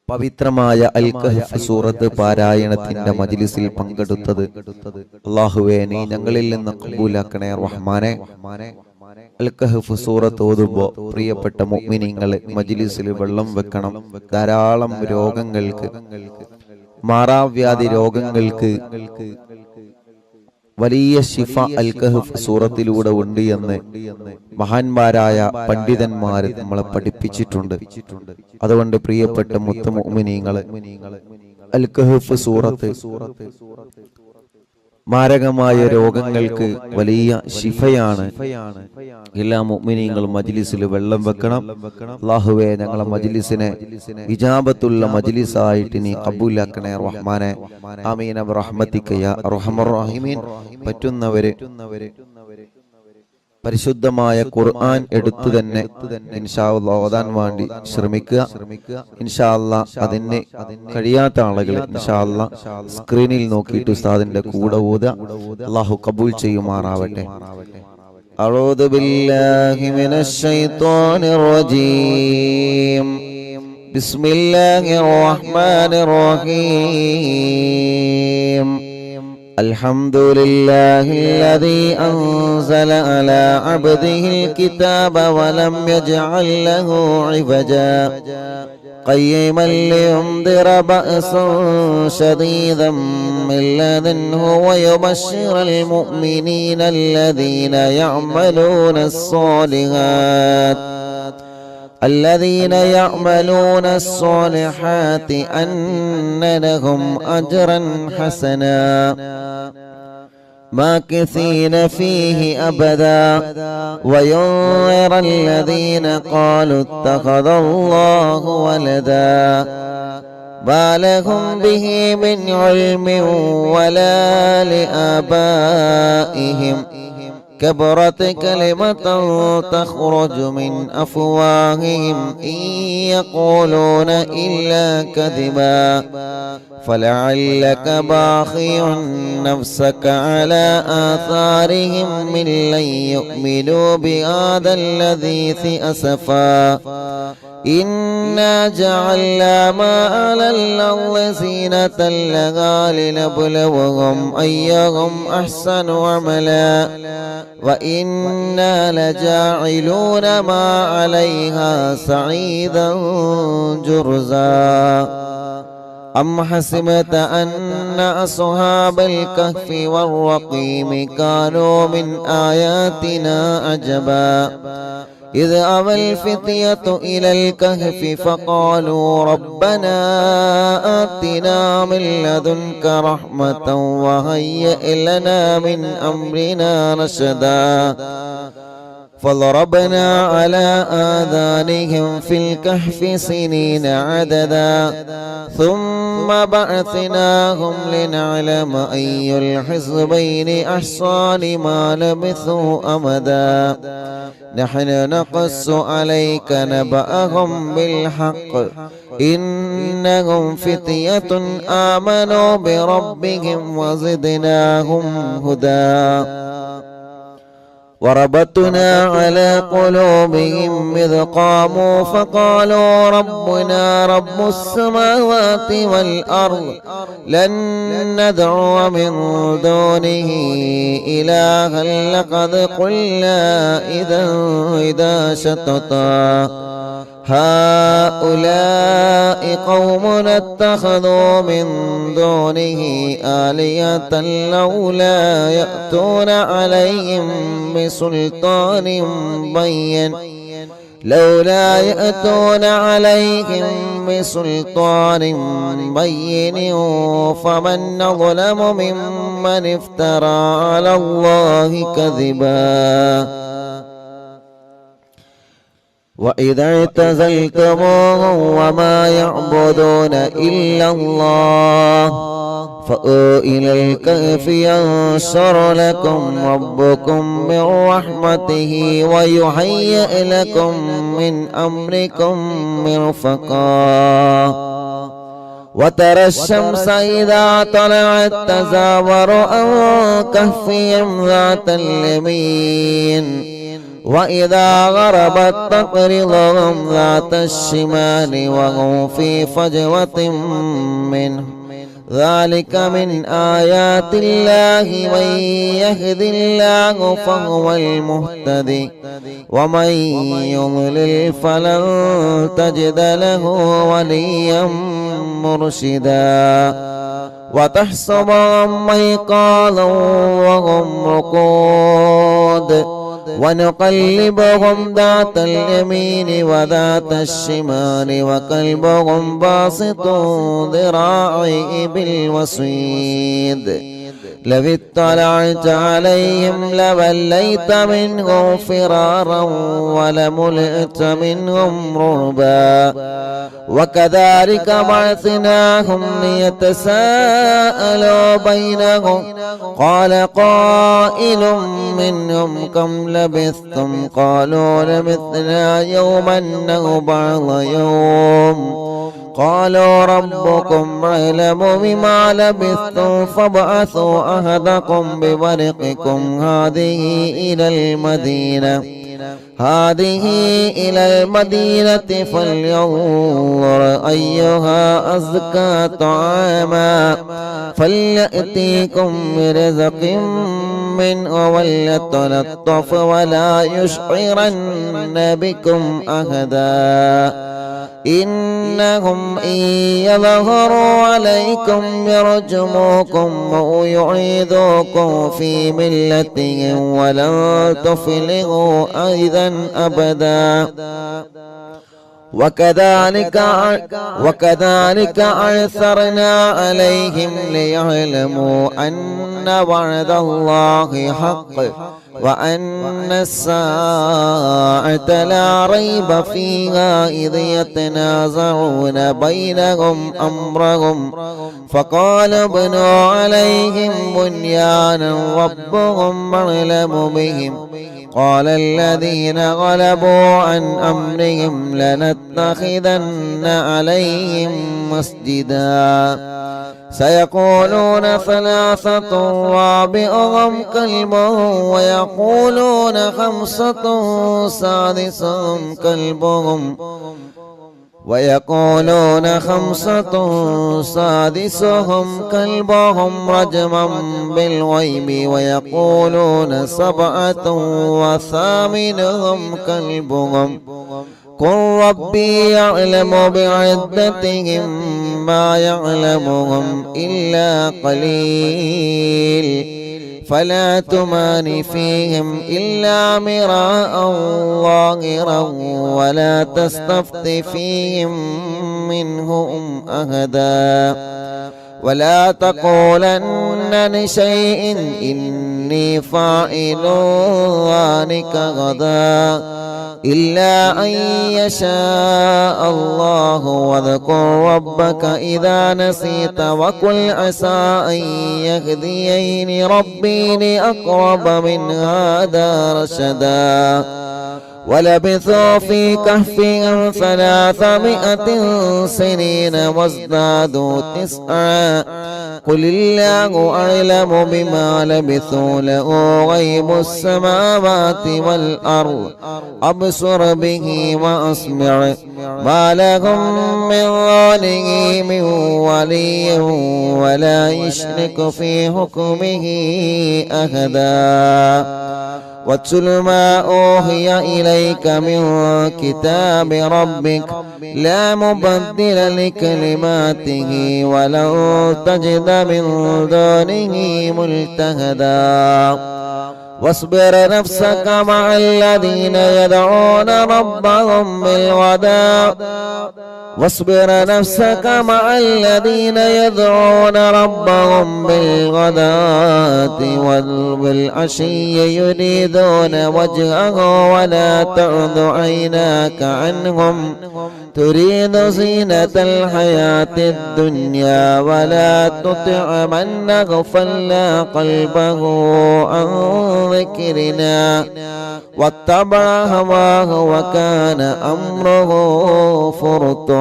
പവിത്രമായ അൽ കഹ്ഫ് സൂറത്ത് പാരായണത്തിന്റെ മജ്ലിസിൽ പങ്കെടുത്തത് അല്ലാഹുവേ നീ ഞങ്ങളിൽ നിന്ന് ഖബൂലാക്കണേ റഹ്മാനെ. അൽ കഹ്ഫ് സൂറത്ത് ഓതുമ്പോൾ പ്രിയപ്പെട്ട മുഅ്മിനീങ്ങളെ മജ്ലിസിൽ വെള്ളം വെക്കണം. ധാരാളം രോഗങ്ങൾക്ക്, മാറാവ്യാധി രോഗങ്ങൾക്ക് വലിയ ശിഫ അൽ കഹ്ഫ് സൂറത്തിലൂടെ ഉണ്ട് എന്ന് മഹാന്മാരായ പണ്ഡിതന്മാർ നമ്മളെ പഠിപ്പിച്ചിട്ടുണ്ട്. അതുകൊണ്ട് പ്രിയപ്പെട്ട മുത്ത് മുഅ്മിനീങ്ങളെ, അൽ കഹ്ഫ് സൂറത്ത് മാരകമായ രോഗങ്ങൾക്ക് വലിയ ശിഫയാണ്. എല്ലാ മുഅ്മിനീങ്ങളും മജ്ലിസിൽ വെള്ളം വെക്കണം. അല്ലാഹുവേ ഞങ്ങളെ മജ്ലിസിനെ ഇജാബത്തുള്ള മജ്ലിസായിട്ട് നീ ഖബൂലാക്കണേ റഹ്മാനെ. ആമീൻ ബിറഹ്മതിക യാ അർഹമർ റഹീമീൻ. പറ്റുന്നവരെ പരിശുദ്ധമായ ഖുർആൻ എടുത്തു തന്നെ ഇൻഷാ അല്ലാഹ് ഓതാൻ വേണ്ടി ശ്രമിക്കുക. ഇൻഷാ അല്ലാഹ് അതിന് കഴിയാത്ത ആളുകൾ ഇൻഷാ അല്ലാഹ് സ്ക്രീനിൽ നോക്കിയിട്ട് ഉസ്താദിന്റെ കൂടെ ഓതുക. അല്ലാഹു ഖബൂൽ ചെയ്യുമാറാവട്ടെ. അഊദു ബില്ലാഹി മിനശ് ശൈത്വാനിർ റജീം. ബിസ്മില്ലാഹിർ റഹ്മാനിർ റഹീം. الحمد لله الذي أنزل على عبده الكتاب ولم يجعل له عوجا قيما لينذر بأسا شديدا من لدنه ويبشر المؤمنين الذين يعملون الصالحات أن لهم أجرا حسنا ماكثين فيه أبدا وينذر الذين قالوا اتخذ الله ولدا ما لهم به من علم ولا لآبائهم كبرت كلمة تخرج من أفواههم إن يقولون إلا كذبا فلعلك باخع نفسك على آثارهم من لن يؤمنوا بهذا الحديث أسفا إنا جعلنا ما على الأرض زينة لها لنبلوهم أيهم أحسن عملا وإنا لجاعلون ما عليها صعيدا جرزا أم حسبت أن أصحاب الكهف والرقيم كانوا من آياتنا عجبا إذ أوى الفتية إلى الكهف فقالوا ربنا آتنا من لدنك رحمة وهيئ لنا من أمرنا رشدا فضربنا على آذانهم في الكهف سنين عددا ثم بعثناهم لنعلم أي الحزبين أحصى لما لبثوا أمدا نحن نقص عليك نبأهم بالحق إنهم فتية آمنوا بربهم وزدناهم هدى وربطنا على قلوبهم إذ قاموا فقالوا ربنا رب السماوات والأرض لن ندعو من دونه إلها لقد قلنا إذا شططا هؤلاء قومنا اتخذوا من دونه آلهة لولا يأتون عليهم بسلطان بين فمن أظلم ممن افترى على الله كذبا وإذا اعتزلتموهم وما يعبدون إلا الله فأووا إلى الكهف ينشر لكم ربكم من رحمته ويهيئ لكم من أمركم مرفقا وترى الشمس إذا طلعت تزاور عن كهفهم ذات اليمين وإذا غربت تقرضهم ذات الشمال وهم في فجوة منه ذلك من آيات الله من يهد الله فهو المهتدي ومن يضلل فلن تجد له وليا مرشدا وتحسبهم أيقاظا وهم رقود ونقلبهم ذات اليمين وذات الشمال وكلبهم باسط ذراعيه بالوصيد لو اطلعت عليهم لوليت منهم فرارا ولملئت منهم رعبا وكذلك بعثناهم ليتساءلوا بينهم قال قائل منهم كم لبثتم قالوا لبثنا يوما أو بعض يوم قالوا ربكم أعلم بما لبثتم فابعثوا أحدكم بورقكم هذه إلى المدينة فلينظر أيها أزكى طعاما فليأتيكم برزق منه وليتلطف ولا يشعرن بكم أحدا إنهم إن يظهروا عليكم يرجموكم أو يعيدوكم في ملتهم ولن تفلحوا أيضا أبدا وكذلك أعثرنا عليهم ليعلموا أن وعد الله حق وأن الساعة لا ريب فيها إذ يتنازعون بينهم أمرهم فقال ابنوا عليهم بنيانا ربهم أعلم بهم قال الذين غلبوا عن أمرهم لنتخذن عليهم مسجدا سيقولون ثلاثة رابعهم كلبهم ويقولون خمسة سادسهم كلبهم رجما بالغيب ويقولون سبعة وثامنهم كلبهم قل ربي يعلم بعدتهم ما يعلمهم إلا قليل فلا تمار فيهم إلا مراء ظاهرا ولا تستفت فيهم منهم أحدا ولا تقولن لشيء إني فاعل ذلك غدا إلا أن يشاء الله واذكر ربك إذا نسيت وقل عسى أن يهديني ربي لأقرب من هذا رشدا ولبثوا في كهفهم 300 سنين وازدادوا 9 قل الله أعلم بما لبثوا له غيب السماوات والأرض أبصر به وأسمع ما لهم من دونه من ولي ولا يشرك في حكمه أحدا واتل ما أوحي إليك من كتاب ربك لا مبدل لكلماته ولن تجد من دونه ملتهدا واصبر نفسك مع الذين يدعون ربهم بالغداة والعشي يريدون وجهه ولا تعد عيناك عنهم تريد زينة الحياة الدنيا ولا تطع من أغفلنا قلبه عن ذكرنا واتبع هواه وكان أمره فرطا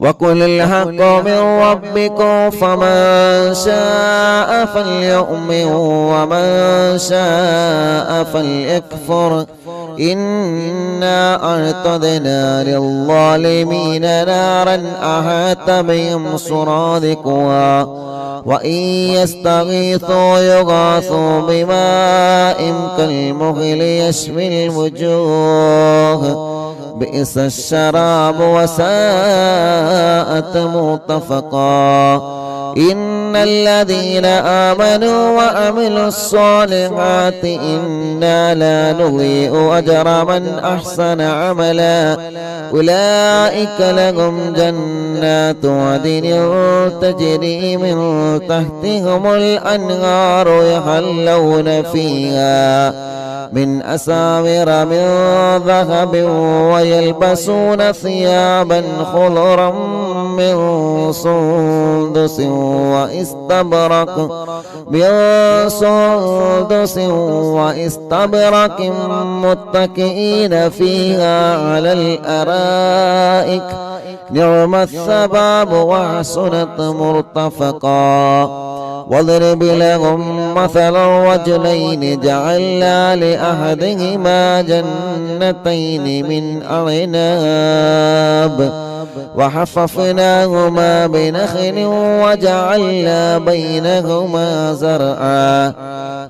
وقل الحق من ربكم فمن شاء فليؤمن ومن شاء فليكفر إنا أعتدنا للظالمين نارا أحاط بهم سرادقها وإن يستغيثوا يغاثوا بماء كالمهل يشوي الوجوه بئس الشراب وساءت مرتفقا إن الذين آمنوا وعملوا الصالحات إنا لا نضيع أجر من أحسن عملا أولئك لهم جنات عدن تجري من تحتهم الأنهار يحلون فيها من أساور من ذهب ويلبسون ثيابا خضرا من سندس واستبرق متكئين فيها على الأرائك نعم الثواب وحسنت مرتفقا واضرب لهم مثل الرجلين جعلنا لأحدهما جنتين من أعناب وحففناهما بنخل وجعلنا بينهما زرعا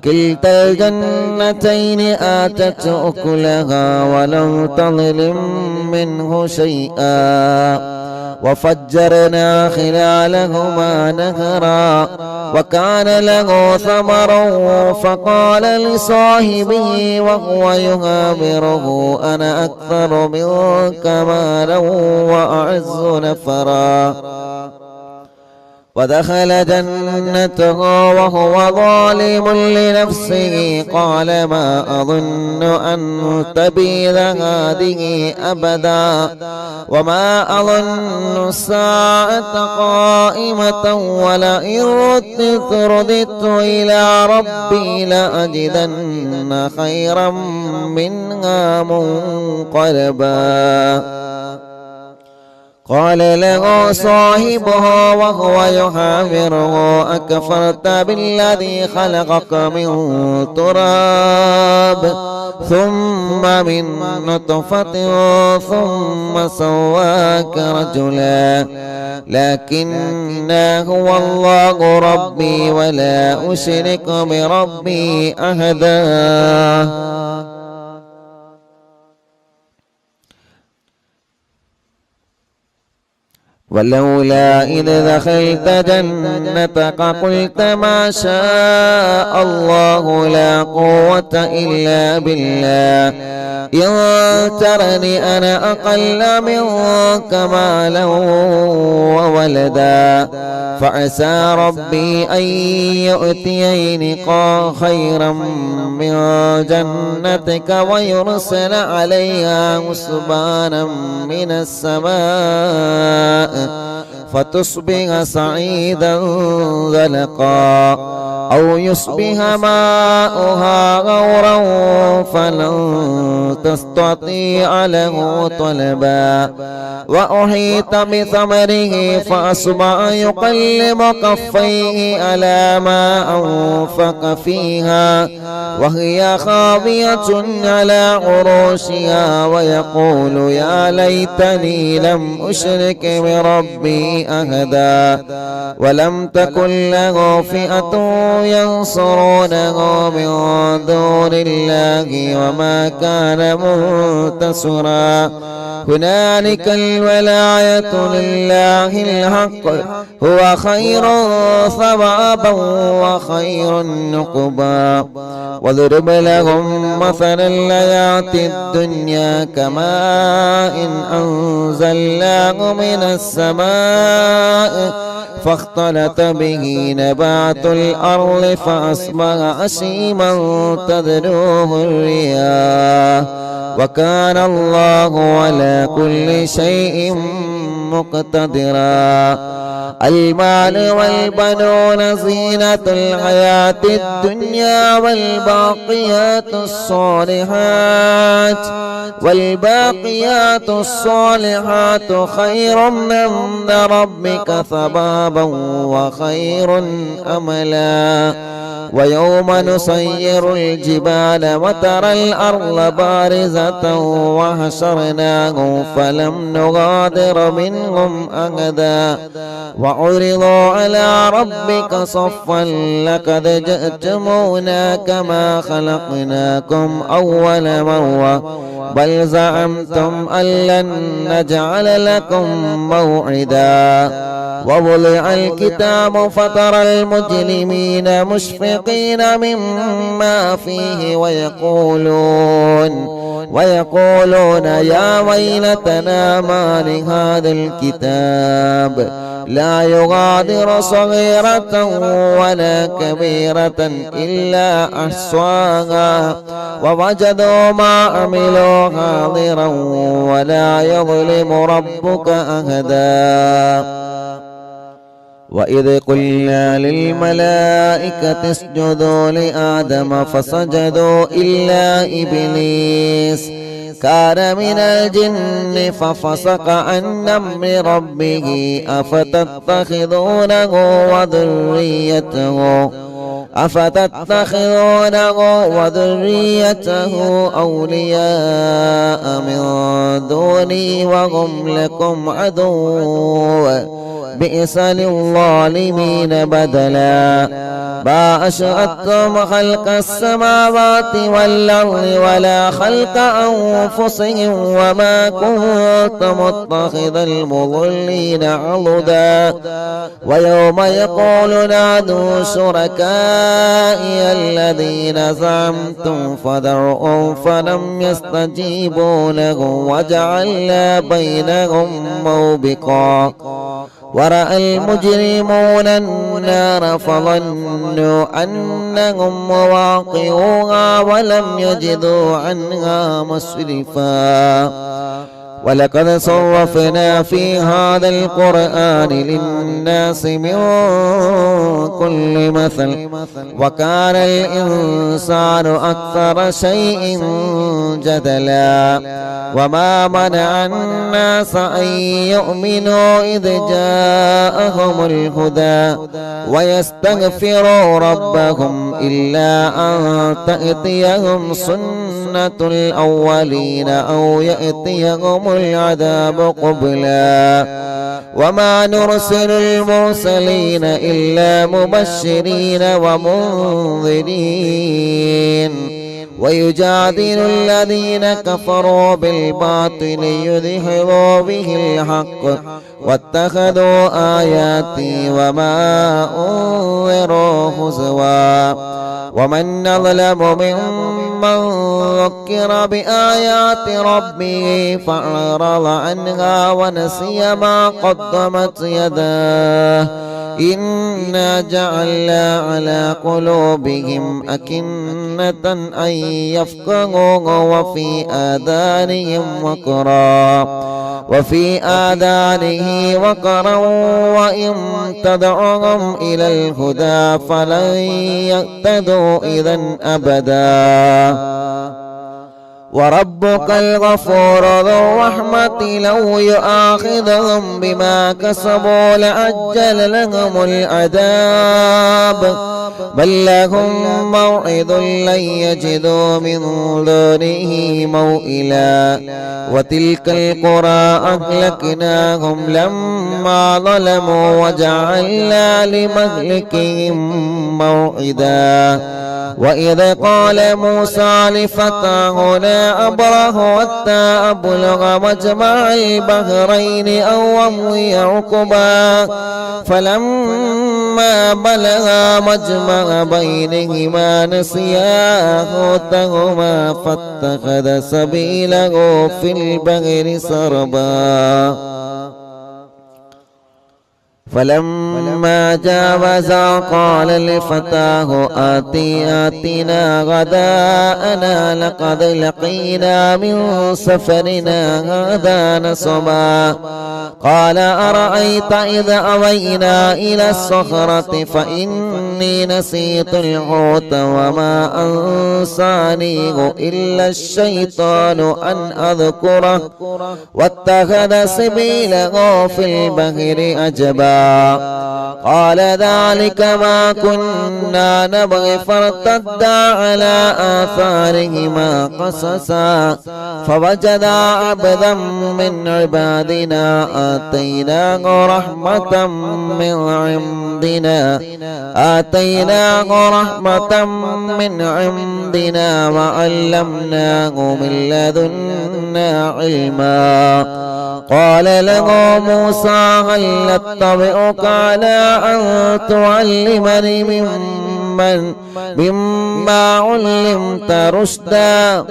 كلتا الجنتين آتت أكلها ولم تظلم منه شيئا وفجرنا خلالهما نهرا وكان له ثمر فقال لصاحبه وهو يهابره أنا أكثر منك مالا وأعز نفرا ودخل جنته وهو ظالم لنفسه قال ما أظن أن تبيد هذه أبدا وما أظن الساعة قائمة ولئن رددت إلى ربي لأجدن خيرا منها منقلبا قال له صاحبه وهو يحاوره أكفرت بالذي خلقك من تراب ثم من نطفة ثم سواك رجلا لكن هو الله ربي ولا أشرك بربي أحدا ولولا إذ دخلت جنتك قلت ما شاء الله لا قوة إلا بالله إن ترني أنا أقل منك مالا وولدا فعسى ربي أن يؤتيني خيرا من جنتك ويرسل عليها حسبانا من السماء فتصبح سعيدا زلقا أو يصبح ماؤها غورا فلن تستطيع له طلبا وأحيط بثمره فأصبح يقلب كفيه على ما أنفق فيها وهي خاوية على عروشها ويقول يا ليتني لم أشرك بربي أحدا ولم تكن له فئة ينصرونه من دون الله وما كان منتصرا هنالك الولاية لله الحق هو خير ثوابا وخير نقبا واضرب لهم مثل الحياة الدنيا كماء أنزلناه من السماء فاختلط به نبات الأرض فأصبح هشيما تذروه الرياح وكان الله على كل شيء مقتدرا. المال والبنون زينة الحياة الدنيا والباقيات الصالحات خير عند ربك ثوابا وخير أملا. ويوم نسير الجبال وترى الأرض بارزة وحشرناهم فلم نغادر منهم أحدا وعرضوا على ربك صفا لقد جئتمونا كما خلقناكم أول مرة بل زعمتم أن لن نجعل لكم موعدا. ووضع الكتاب فترى المجرمين مشفقين مما فيه ويقولون يا ويلتنا ما لهذا الكتاب لا يغادر صغيرة ولا كبيرة إلا أحصاها ووجدوا ما عملوا حاضرا ولا يظلم ربك أحدا. وإذ قلنا للملائكة اسجدوا لآدم فسجدوا إلا إبليس كان من الجن ففسق عن أمر ربه أفتتخذونه وذريته أولياء من دوني وهم لكم عدو بئس للظالمين بدلا. ما أشهدتم خلق السماوات والأرض ولا خلق أنفسهم وما كنت متخذ المضلين عضدا. ويوم يقول نادوا شركائي الذين زعمتم فذرهم فلم يستجيبوا لهم وجعلنا بينهم موبقا. ورأى المجرمون النار فظنوا أنهم مواقعوها ولم يجدوا عنها مصرفا. ولقد صرفنا في هذا القرآن للناس من كل مثل وكان الإنسان أكثر شيء جدلا. وما منع الناس أن يؤمنوا إذ جاءهم الهدى ويستغفروا ربهم إلا أن تأتيهم سنة الأولين أو يأتيهم العذاب قبلا. وما نرسل المرسلين إلا مبشرين ومنذرين ويجادل الذين كفروا بالباطل ليدحضوا به الحق واتخذوا آياتي وما أنذروا هزوا. ومن أظلم ممن ذكر بآيات ربه فأعرض عنها ونسي ما قدمت يداه إنا جعلنا على قلوبهم أكنة أن يفقهوه وفي آذانه وقرا وإن تدعهم إلى الهدى فلن يهتدوا إذا أبدا. وربك الغفور ذو الرحمة لو يؤاخذهم بما كسبوا لعجل لهم العذاب بل لهم موعد لن يجدوا من دونه موئلا. وتلك القرى أهلكناهم لما ظلموا وجعلنا لمهلكهم موعدا. وإذ قال موسى لفتاه لا أبره حتى أبلغ مجمع البحرين أو أمضي حقبا فلما بلغا مجمع بينهما نسيا حوتهما فاتخذ سبيله في البحر سربا. فلما جاوزا قال لفتاه آتنا غداءنا لقد لقينا من سفرنا هذا نصبا قال أرأيت إذا أوينا إلى الصخرة فإني نسيت الحوت وما أنسانيه إلا الشيطان أن أذكره واتخذ سبيله في البحر أجبا قال ذلك ما كنا نبغي فارتدا على آثارهما قصصا فوجدا عبدا من عبادنا آتيناه رحمة من عندنا وعلمناه من لدنا علما قال له موسى هل أتبعك على أن تعلمني مما علمت رشدا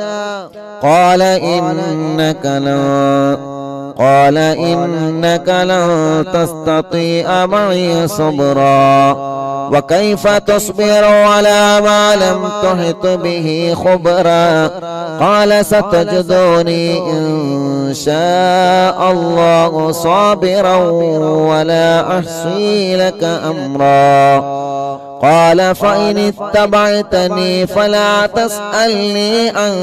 قال إنك لن تستطيع معي صبرا وكيف تصبر على ما لم تحط به خبرا قال ستجدني إن شاء الله صابرا ولا أحصي لك أمرا قال فإن اتبعتني فلا تسألني عن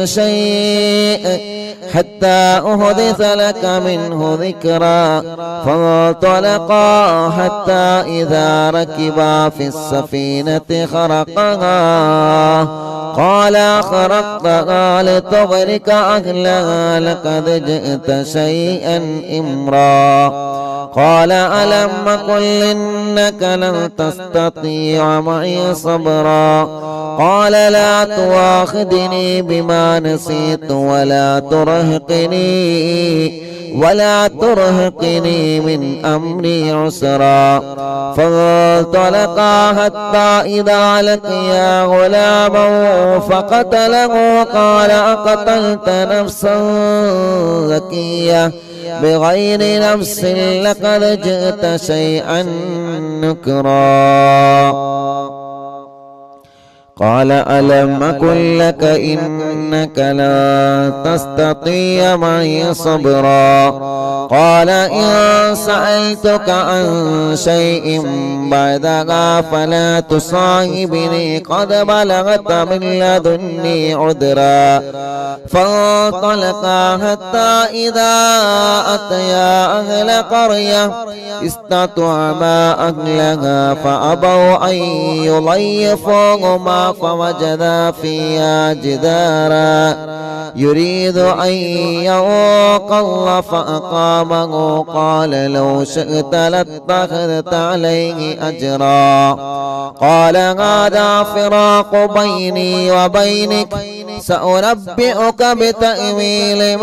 شيء حتى أحدث لك منه ذكرا فانطلقا حتى إذا ركبا في السفينة خرقها قال خرقتها لتغرق أهلها لقد جئت شيئا إمرا قال ألم قل إنك لن تستطيع معي صبرا قال لا تواخذني بما نسيت ولا ترهقني من أمري عسرا فانطلقا حتى إذا لقيا غلاما فقتله قال أقتلت نفسا زكية بغير نفس لقد جئت شيئا نكرا قال ألم أقل لك إنك لا تستطيع معي صبرا قال إن سألتك عن شيء بعدها فلا تصاحبني قد بلغت من لدني عذرا فانطلقا حتى إذا أتيا أهل قرية استطعما أهلها فأبوا أن يضيفوهما فوجدا فيها جدارا يريد أن ينقض فأقامه قال لو شئت لاتخذت عليه أجرا قال هذا فراق بيني وبينك سأنبئك بتأويل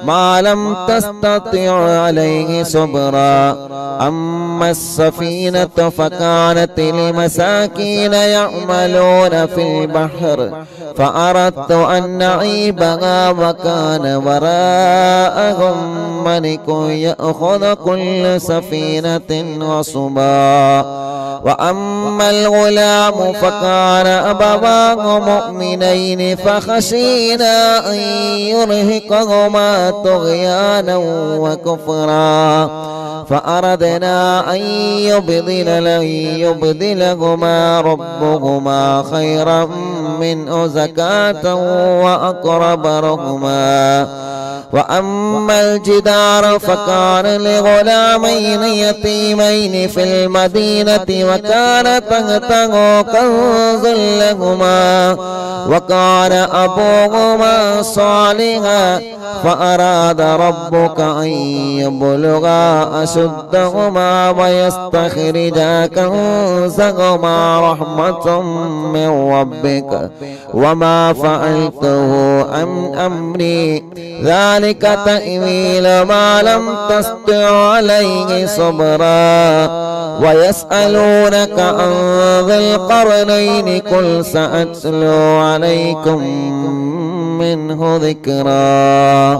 ما لم تستطع عليه صبرا أما السفينة فكانت لمساكين يعملون في البحر فأردت أن نعيبها وكان وراءهم ملك يأخذ كل سفينة غصبا وأما الغلام فكان أبواه مؤمنين فخشينا أن يرهقهما طغيانا وكفرا فأردنا أن يبدلهما ربهما خيرا منه زكاة وأقرب رحما وأما الجدار فكان لغلامين يتيمين في المدينة وكان تحته كنز لهما وكان أبوهما صالحا فأراد ربك أن يبلغا أشدهما ويستخرجا كنزهما رحمة من ربك وما فعلته عن أمري ذلك تأويل ما لم تستطع عليه صبرا ويسألونك عن ذي القرنين قل سأتلو عليكم منه ذكرا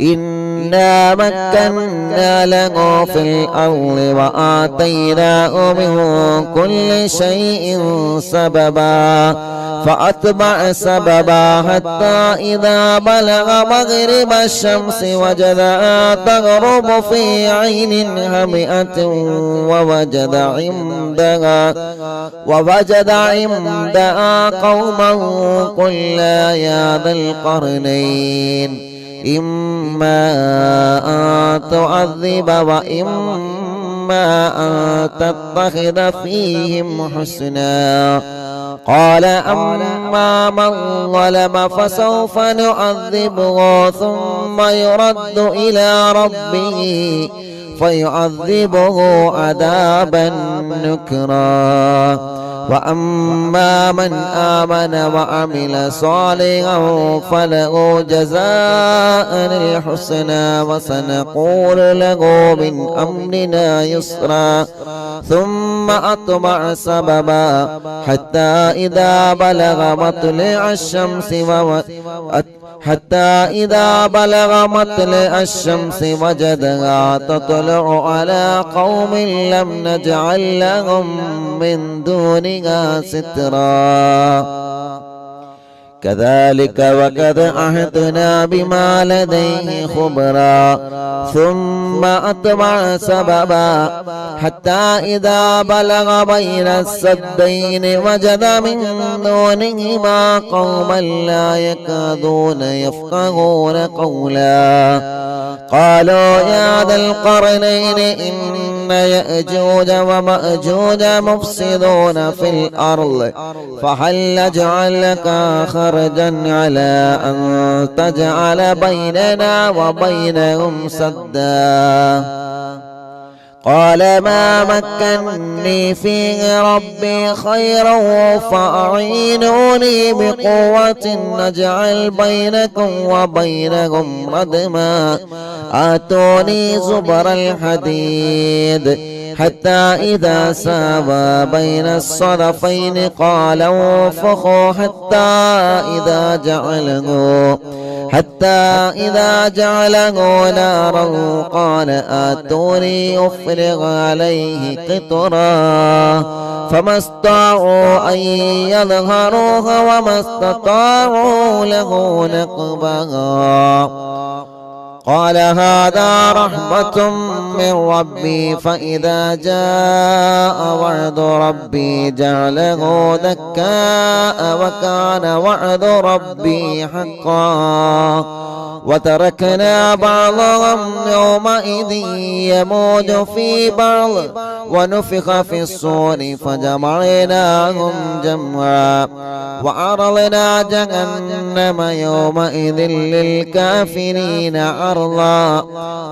إن إنا مكنا له في الأرض وآتيناه من كل شيء سببا فأتبع سببا حتى إذا بلغ مغرب الشمس وجدها تغرب في عين هامئة ووجد عندها قوما قلنا يا ذا القرنين إما أن تعذب وإما أن تتخذ فيهم حسنا قال أما من ظلم فسوف نعذبه ثم يرد إلى ربه فيعذبه عذابا نكرا وأما من آمن وعمل صالحا فله جزاء الحسنى وسنقول له من أمرنا يسرا ثم أتبع سببا حتى إذا بلغ مطلع الشمس وجدها تطلع على قوم لم نجعل لهم من دونها سترا كذلك وقد عهدنا بما لديه خبرا ثم أتبع سببا حتى إذا بلغ بين السدين وجد من دونهما قوما لا يكادون يفقهون قولا قالوا يا ذا القرنين إن يأجوج ومأجوج مفسدون في الأرض فهل نجعل لك خرجا على أن تجعل بيننا وبينهم سدا قال ما مكنني فيه ربي خيرا فأعينوني بقوة نجعل بينكم وبينهم ردما آتوني زبر الحديد حتى إذا ساوى بين الصدفين قال انفخوا حتى إذا جعله نارا قال آتوني أفرغ عليه قطرا فما استطاعوا أن يظهروها وما استطاعوا له نقبا قال هذا رحمة من ربي فإذا جاء وعد ربي جعله دكاء وكان وعد ربي حقا وتركنا بعضهم يومئذ يموج في بعض ونفخ في الصور فجمعناهم جمعا وعرضنا جهنم يومئذ للكافرين عرضا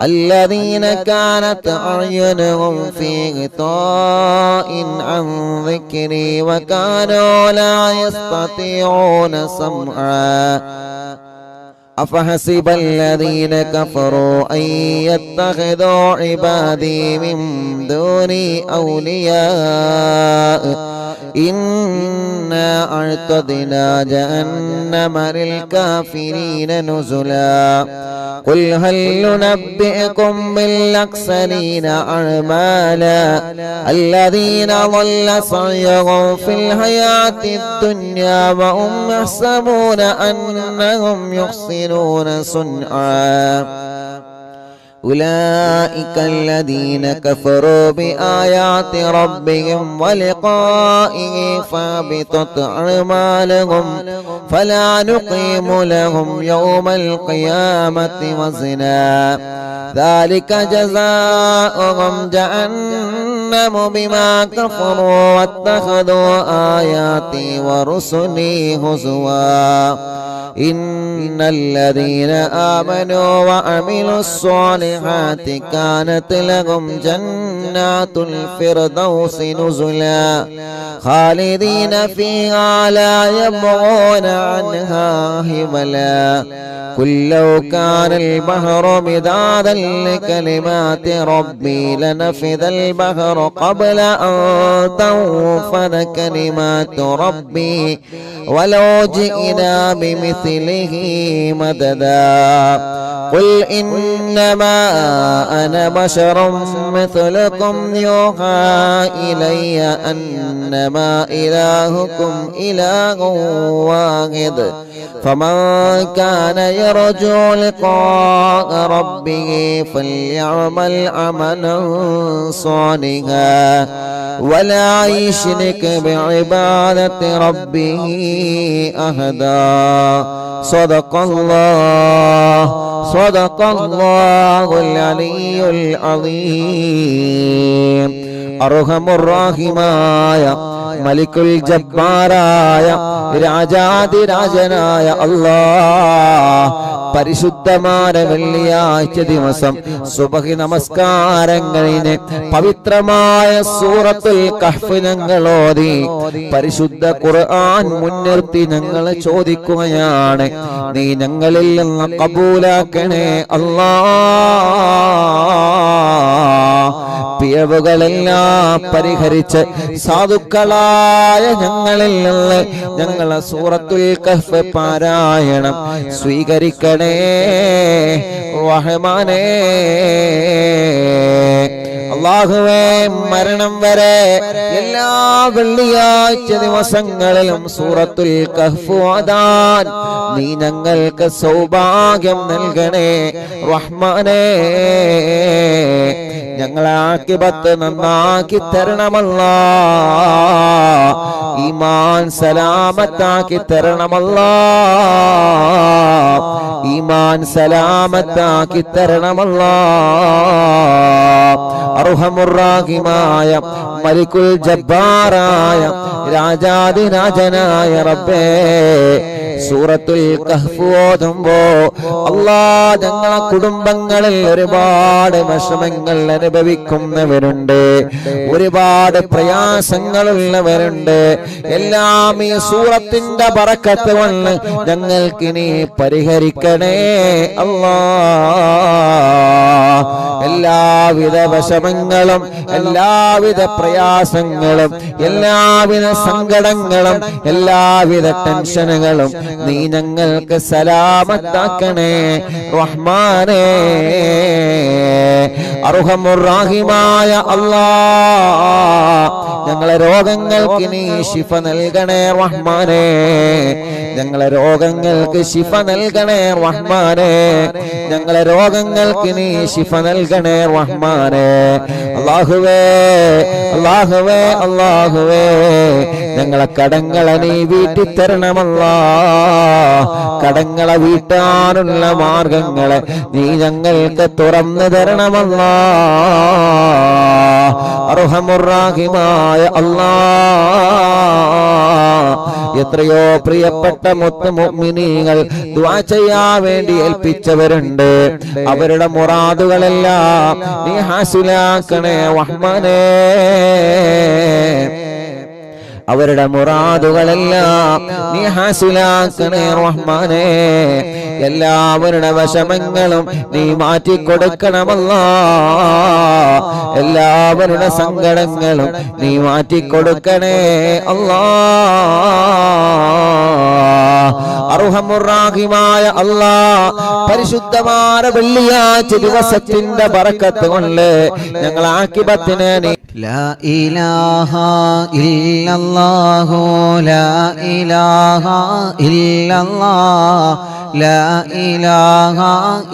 الذين كانت أعينهم في غطاء عن ذكري وكانوا لا يستطيعون سمعا أفحسب الذين كفروا أن يتخذوا عبادي من دوني أولياء إنا أعتدنا جهنم للكافرين نزلا قل هل ننبئكم بالأخسرين أعمالا الذين ضل سعيهم في الحياة الدنيا وهم يحسبون أنهم يحسنون صنعا أولئك الذين كفروا بآيات ربهم ولقائه فابطت أعمالهم فلا نقيم لهم يوم القيامة وزنا ذلك جزاؤهم جهنم بما كفروا واتخذوا آياتي ورسلي هزوا إن الذين آمنوا وعملوا الصالحات كانت لهم جنات الفردوس نزلا خالدين فيها لا يبغون عنها حولا قل لو كان البحر مدادا لكلمات ربي لنفذ البحر قبل أن تنفذ كلمات ربي ولو جئنا بمثله مددا قل إنما أنا بشر مثلكم يوحى إلي أنما إلهكم إله واحد فمن كان يرجو لقاء ربه فليعمل عملا صالحا ولا يشرك بعبادة ربه أحدا صدق الله العلي العظيم أرحم الراحمين മലിക്കുൽ ജബ്ബാറായ രാജാതിരാജനായ അല്ലാഹ് പരിശുദ്ധമായ വെള്ളിയാഴ്ച ദിവസം സുബഹി നമസ്കാരം കഴിഞ്ഞ് പവിത്രമായ സൂറത്തുൽ കഹ്ഫ് ഞങ്ങൾ ഓതി പരിശുദ്ധ ഖുർആൻ മുൻനിർത്തി ഞങ്ങൾ ചോദിക്കുകയാണ് നീ ഞങ്ങളിൽ നിന്ന് കബൂലാക്കണേ അല്ലാഹ് പിഴവുകളെല്ലാം പരിഹരിച്ച് സാധുക്കളായ ഞങ്ങളിൽ നിന്ന് ഞങ്ങളെ സൂറത്തുൽ കഹ്ഫ് പാരായണം സ്വീകരിക്കണേ റഹ്മാനേ. അല്ലാഹുവേ, മരണം വരെ എല്ലാ വെള്ളിയാഴ്ച ദിവസങ്ങളിലും സൂറത്തുൽ കഹ്ഫ് ഓതാൻ നീ ഞങ്ങൾക്ക് സൗഭാഗ്യം നൽകണേ റഹ്മാനേ. ഞങ്ങളെ ആഖിബത്ത് നന്നാക്കി തരണമല്ലാഹ്, ഈമാൻ സലാമത്താക്കി തരണമല്ലാഹ്, ഈമാൻ സലാമത്താക്കി തരണമല്ലാഹ്. അർഹമുർ-റഹീമായ മലിക്കുൽ ജബ്ബാറായ രാജാതിരാജനായ റബ്ബേ, സൂറത്തുൽ കഹ്ഫ് ഓതുമ്പോ അല്ലാഹ് ഞങ്ങളെ കുടുംബങ്ങളിൽ ഒരുപാട് വിഷമങ്ങൾ അനുഭവിക്കുന്നവരുണ്ട്, ഒരുപാട് പ്രയാസങ്ങളുള്ളവരുണ്ട്. എല്ലാം ഈ സൂറത്തിന്റെ ബറക്കത്ത് കൊണ്ട് ഞങ്ങൾക്ക് നീ പരിഹരിക്കണേ അല്ലാഹ്. എല്ലാവിധ വിഷമങ്ങളും എല്ലാവിധ പ്രയാസങ്ങളും എല്ലാവിധ സങ്കടങ്ങളും എല്ലാവിധ ടെൻഷനുകളും നീ ഞങ്ങൾക്ക് സലാമത്താക്കണേ റഹ്മാനേ. അർഹമുർ-റഹീമായ അല്ലാഹ്, ഞങ്ങളെ രോഗങ്ങൾക്ക് നീ ശിഫ നൽകണേ റഹ്മാനേ. ഞങ്ങളെ രോഗങ്ങൾക്ക് ശിഫ നൽകണേ റഹ്മാനേ. ഞങ്ങളെ രോഗങ്ങൾക്ക് നീ ശിഫ നൽകണേ റഹ്മാനേ. അല്ലാഹുവേ, അല്ലാഹുവേ, അല്ലാഹുവേ, ഞങ്ങളെ കടങ്ങളെ നീ വീട്ടി തരണമല്ലാഹ്. കടങ്ങളെ വീട്ടാനുള്ള മാർഗങ്ങളെ നീ ഞങ്ങൾക്ക് തുറന്നു തരണമല്ലാഹ്. അർഹമുർ-റഹീമായ അല്ലാഹ്, എത്രയോ പ്രിയപ്പെട്ട മുത്ത് മുഅ്മിനീങ്ങൾ ദുആ ചെയ്യാൻ വേണ്ടി ഏൽപ്പിച്ചവരുണ്ട്. അവരുടെ മുറാദുകളെല്ലാം നീ ഹാസിലാക്കണേ റഹ്മാനേ. അവരുടെ മുറാദുകളെല്ലാം നീ ഹാസിലാക്കണേ റഹ്മാനേ. എല്ലാവരുടെ വിഷമങ്ങളും നീ മാറ്റിക്കൊടുക്കണമല്ലാഹ്. എല്ലാവരുടെ സങ്കടങ്ങളും നീ മാറ്റിക്കൊടുക്കണേ അല്ലാഹ്. അർഹമുർ-റഹീമായ അല്ലാഹ്, പരിശുദ്ധമായ വെള്ളിയാഴ്ച ദിവസത്തിന്റെ ബറക്കത്ത് കൊണ്ട് ഞങ്ങൾ ആഖിബത്തിനെ നീ ലാ ഇലാഹ ഇല്ലല്ലാഹു ലാ ഇലാഹ ഇല്ലല്ലാഹ് ലാ ഇലാഹ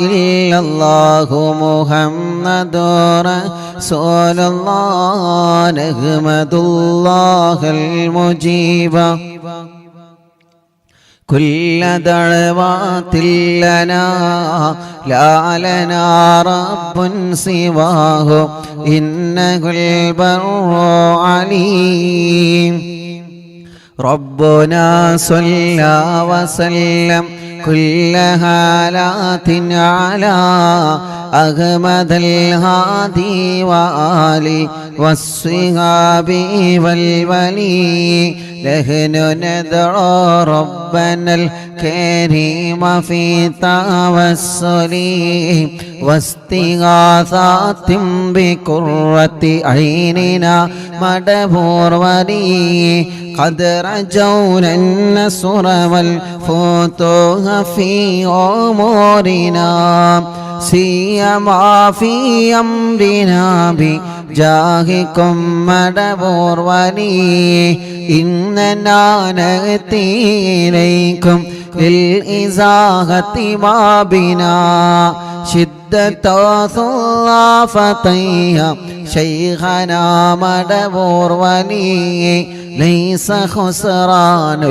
ഇല്ലല്ലാഹു മുഹമ്മദുർ റസൂലുള്ളാഹ് നഹ്മദുല്ലാഹൽ മുജീബ كل دعوات لنا لا لنا رب سواه إنه البر عليم ربنا صلى وسلم كل حالات على أحمد الهادي وآله والصحاب والولي نحن ندعو ربنا الكريم في توسل واستغاثات بقرة عيننا مدبور ولي قد رجونا النصر والفتوح في أمورنا سيما في أمرنا بجاهكم مدبور ولي إننا نأتي إليكم للإزاغة ما بنا شدة ثلافتيها شيخنا مدبور ولي ليس خسران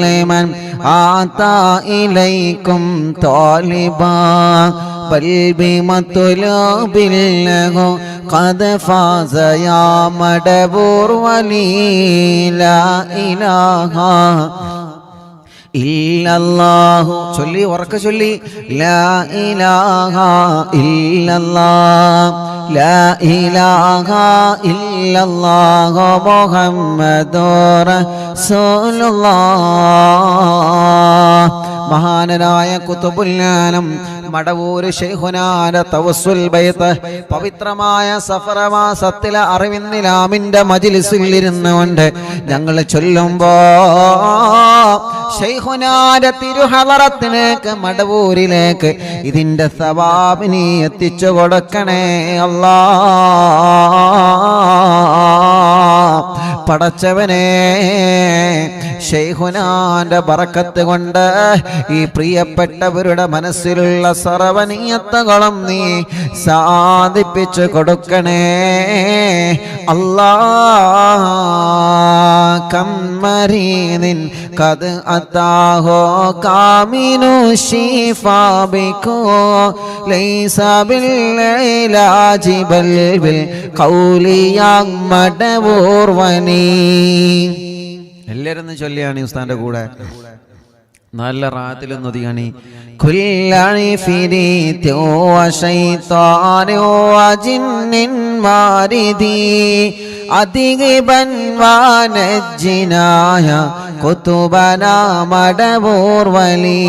لمن أعطى إليكم طالبا بل بمطلوب له قد فاز يا مدبور ولي لا إله ഇല്ലല്ലാഹു ചൊല്ലി ഉറക്കെ ചൊല്ലി ലാ ഇലാഹ ഇല്ലല്ലാഹ് ലാ ഇലാഹ ഇല്ലല്ലാഹു മുഹമ്മദുർ റസൂലുള്ളാഹ്. മഹാനരായ ഖുതുബുൽ ആലം മടവൂർ ശൈഖുനാന്റെ തവസ്സുൽ ബൈത്ത് പവിത്രമായ സഫർ മാസത്തിലെ അറിവിന്നിലാമിന്റെ മജ്ലിസിൽ ഇരുന്നുകൊണ്ട് ഞങ്ങൾ ചൊല്ലുമ്പോ ശൈഖുനാന്റെ തിരുഹളറത്തിലേക്ക് മടവൂരിലേക്ക് ഇതിന്റെ സവാബിനെ എത്തിച്ചു കൊടുക്കണേ അല്ലാ. പടച്ചവനെ ശൈഖുനാന്റെ ബറക്കത്ത് കൊണ്ട് ഈ പ്രിയപ്പെട്ടവരുടെ മനസ്സിലുള്ള സർവനീയത്തുകളും നീ സാധിപ്പിച്ചു കൊടുക്കണേ അല്ലാ. കമ്മരീനിൻ കത് അതാഹോ കാമിനു ശിഫാബിക്കോ ലൈസ ബിൽഇലാജി ബൽ ബിൽ ഖൗലിയാം മടവൂർ വനി. എല്ലാവരും ചൊല്ലിയാണ് ഈ ഉസ്താന്റെ കൂടെ നല്ല റാഹത്തിലൊന്നും ഒതുങ്ങാണി. കുല്ലി ഫിരീത്യോ വശൈത്വാനോ വജിന്നിൻ മാരിദി അധികബൻ വനജ്ജിനായ കുതുബനാ മടവൂർ വലി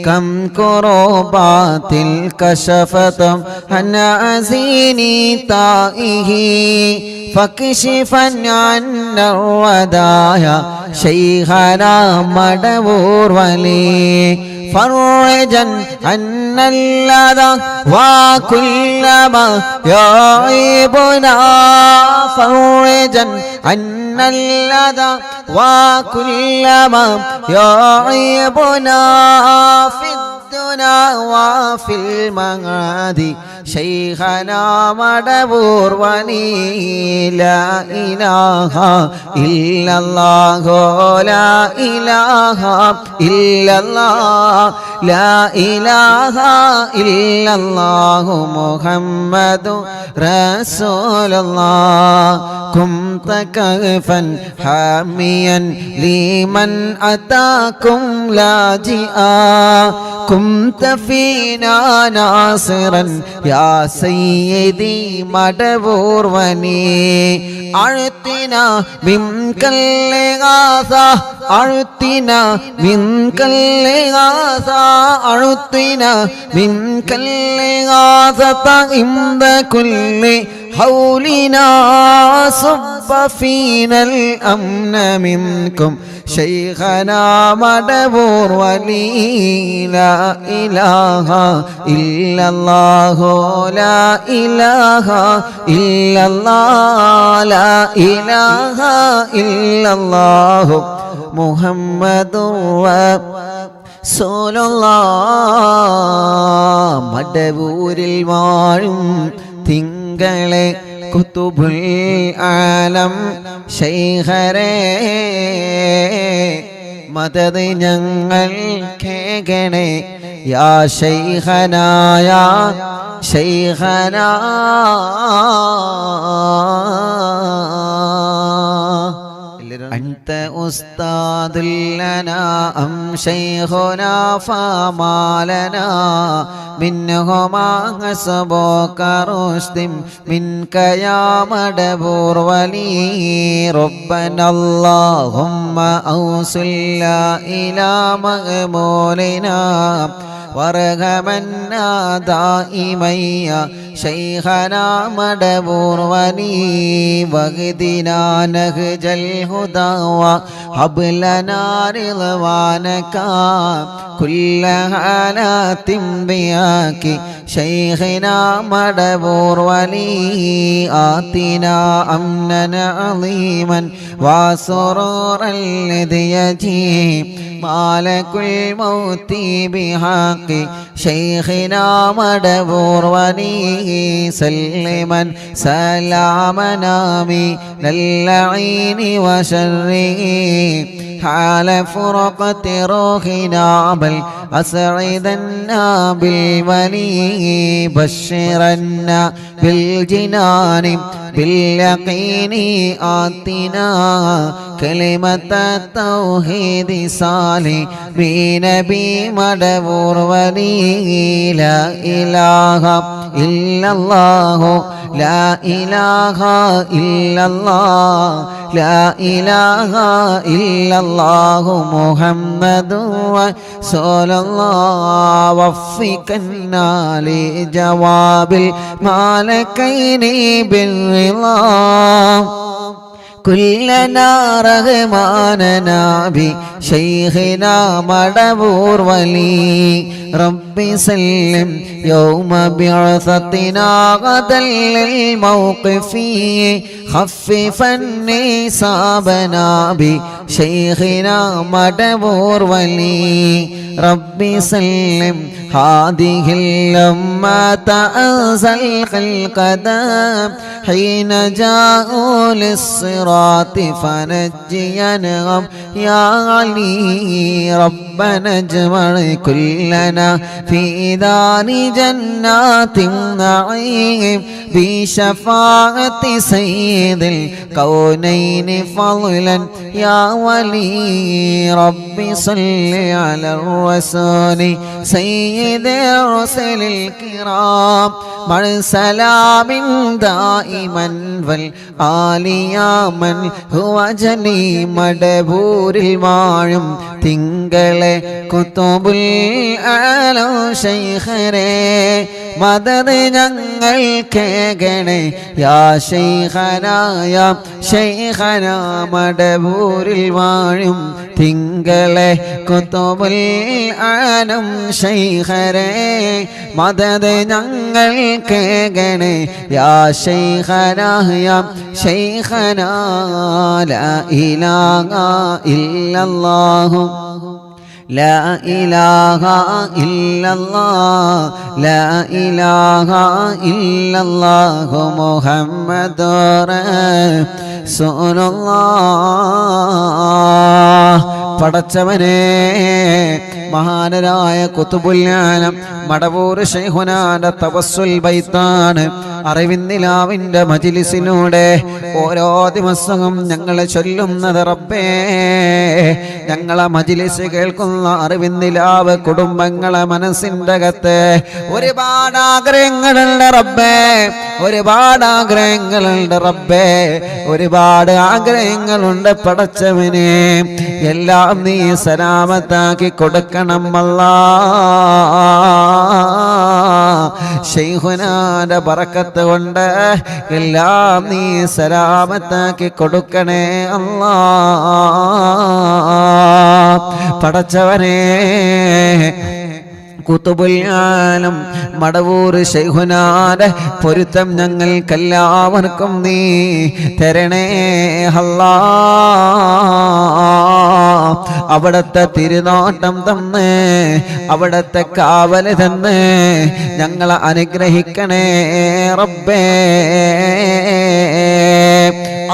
كم كروبات كشفتم عن أزيني طائه فاكشفا عنا الودايا شيخنا مدبور ولي فرجا عنا اللذى وكل ما يعيبنا فرجا عنا اللذى وكل ما يعيبنا في الدنيا وفي المعاد شيخنا مدبور ولي لا إله إلا الله لا إله إلا الله لا إله إلا الله محمد رسول الله كنت كهفا حاميا لمن أتاكم لاجئا كنت فينا ناصرا يا سيدي مدبور وني أعطنا منك الإغاثة أعطنا منك الإغاثة أعطنا منك الإغاثة عند كل حولنا صب فينا الأمن منكم شيخنا مدبور ولي لا إله إلا الله لا إله إلا الله لا إله إلا الله محمد رسول الله. മടവൂരിൽ വാഴും തിങ്കളെ കുതുബുൽ ആലം ശൈഖരേ മദദ് ഞങ്ങൾ കേകണേ യാ ശൈഖനാ യാ ശൈഖനാ. أنت أستاذ لنا أم شيخنا فما لنا منهما حسبك رشد منك يا مدبور ولي ربنا اللهم أوصلنا إلى مغمولنا وارحمنا دائما يا شيخنا مدبور ولي واهدنا نهج الهدى وهب لنا رضوانك كل حالات بياك شيخنا مدبور ولي آتنا أمنا عظيما وسرورا الذي يجيب مالك الموت بحق شيخنا مدبور ولي سلما سلامنا من اللعين وشره حال فرقة روحنا بل أسعدنا بالولي بشرنا بالجنان باليقين آتنا كلمة التوحيد صالح بنبي مدبور ولي لا إله إلا الله لا إله إلا الله لا إله إلا الله محمد رسول الله وفقنا لجواب الملكين بالرضا كلنا رحماننا بشيخنا مدبور ولي ربي سلم يوم بعثتنا غدا للموقف خففني صابنا بشيخنا مدبور ولي ربي سلم هذه الأمة أنزل القدم حين جاءوا للصراط فنجينهم يا علي ربنا اجمع كلنا في دار جنات النعيم بشفاعة سيد الكونين فضلا يا ولي ربي صل على الرسول سيد الرسل الكرام مع سلام دائما والآل يا من هو جني مدبور المعلم തിങ്കളെ കുത്തുബുൽ ആലം ശൈഖരേ മദദ് ഞങ്ങൾ കേകണേ യാ ശൈഖനാ യാ ശൈഖനാ മടബൂരിൽ വാഴും തിങ്കളെ കുത്തുബുൽ ആലം ശൈഖരേ മദദ് ഞങ്ങൾ കേകണേ യാ ശൈഖനാ യാ ശൈഖനാ ലാ ഇലാഹ ഇല്ലല്ലാഹു لا إله إلا الله لا إله إلا الله محمد رسول الله പടച്ചവനെ മഹാനരായ ഖുതുബുൽ ആലം മടവൂർ ശൈഖുനാന്റെ തവസ്സുൽ ബൈത്താണ് അറിവിന്നിലാവിന്റെ മജ്ലിസിലൂടെ ഓരോ ദിവസവും ഞങ്ങൾ ചൊല്ലുന്നത് റബ്ബേ ഞങ്ങളെ മജ്ലിസ് കേൾക്കുന്ന അറിവിന്നിലാവ് കുടുംബങ്ങളെ മനസ്സിൻ്റെ അകത്ത് ഒരുപാട് ആഗ്രഹങ്ങളുണ്ട് റബ്ബേ ഒരുപാട് ആഗ്രഹങ്ങളുണ്ട് റബ്ബേ ഒരുപാട് ആഗ്രഹങ്ങളുണ്ട് പടച്ചവനെ എല്ലാം നീ സലാമത്താക്കി കൊടുക്കണം അല്ലാഹ് ശൈഖുനാന്റെ ബറക്കത്ത് കൊണ്ട് എല്ലാം നീ സലാമത്താക്കി കൊടുക്കണേ അല്ലാഹ് പടച്ചവനെ ഖുതുബുൽ ആലം മടവൂർ ശൈഖുനാന്റെ പൊരുത്തം ഞങ്ങൾക്കെല്ലാവർക്കും നീ തരണേ അല്ലാഹ് അവിടത്തെ തിരുനോട്ടം തന്ന് അവിടത്തെ കാവല് തന്ന് ഞങ്ങളെ അനുഗ്രഹിക്കണേ റബ്ബേ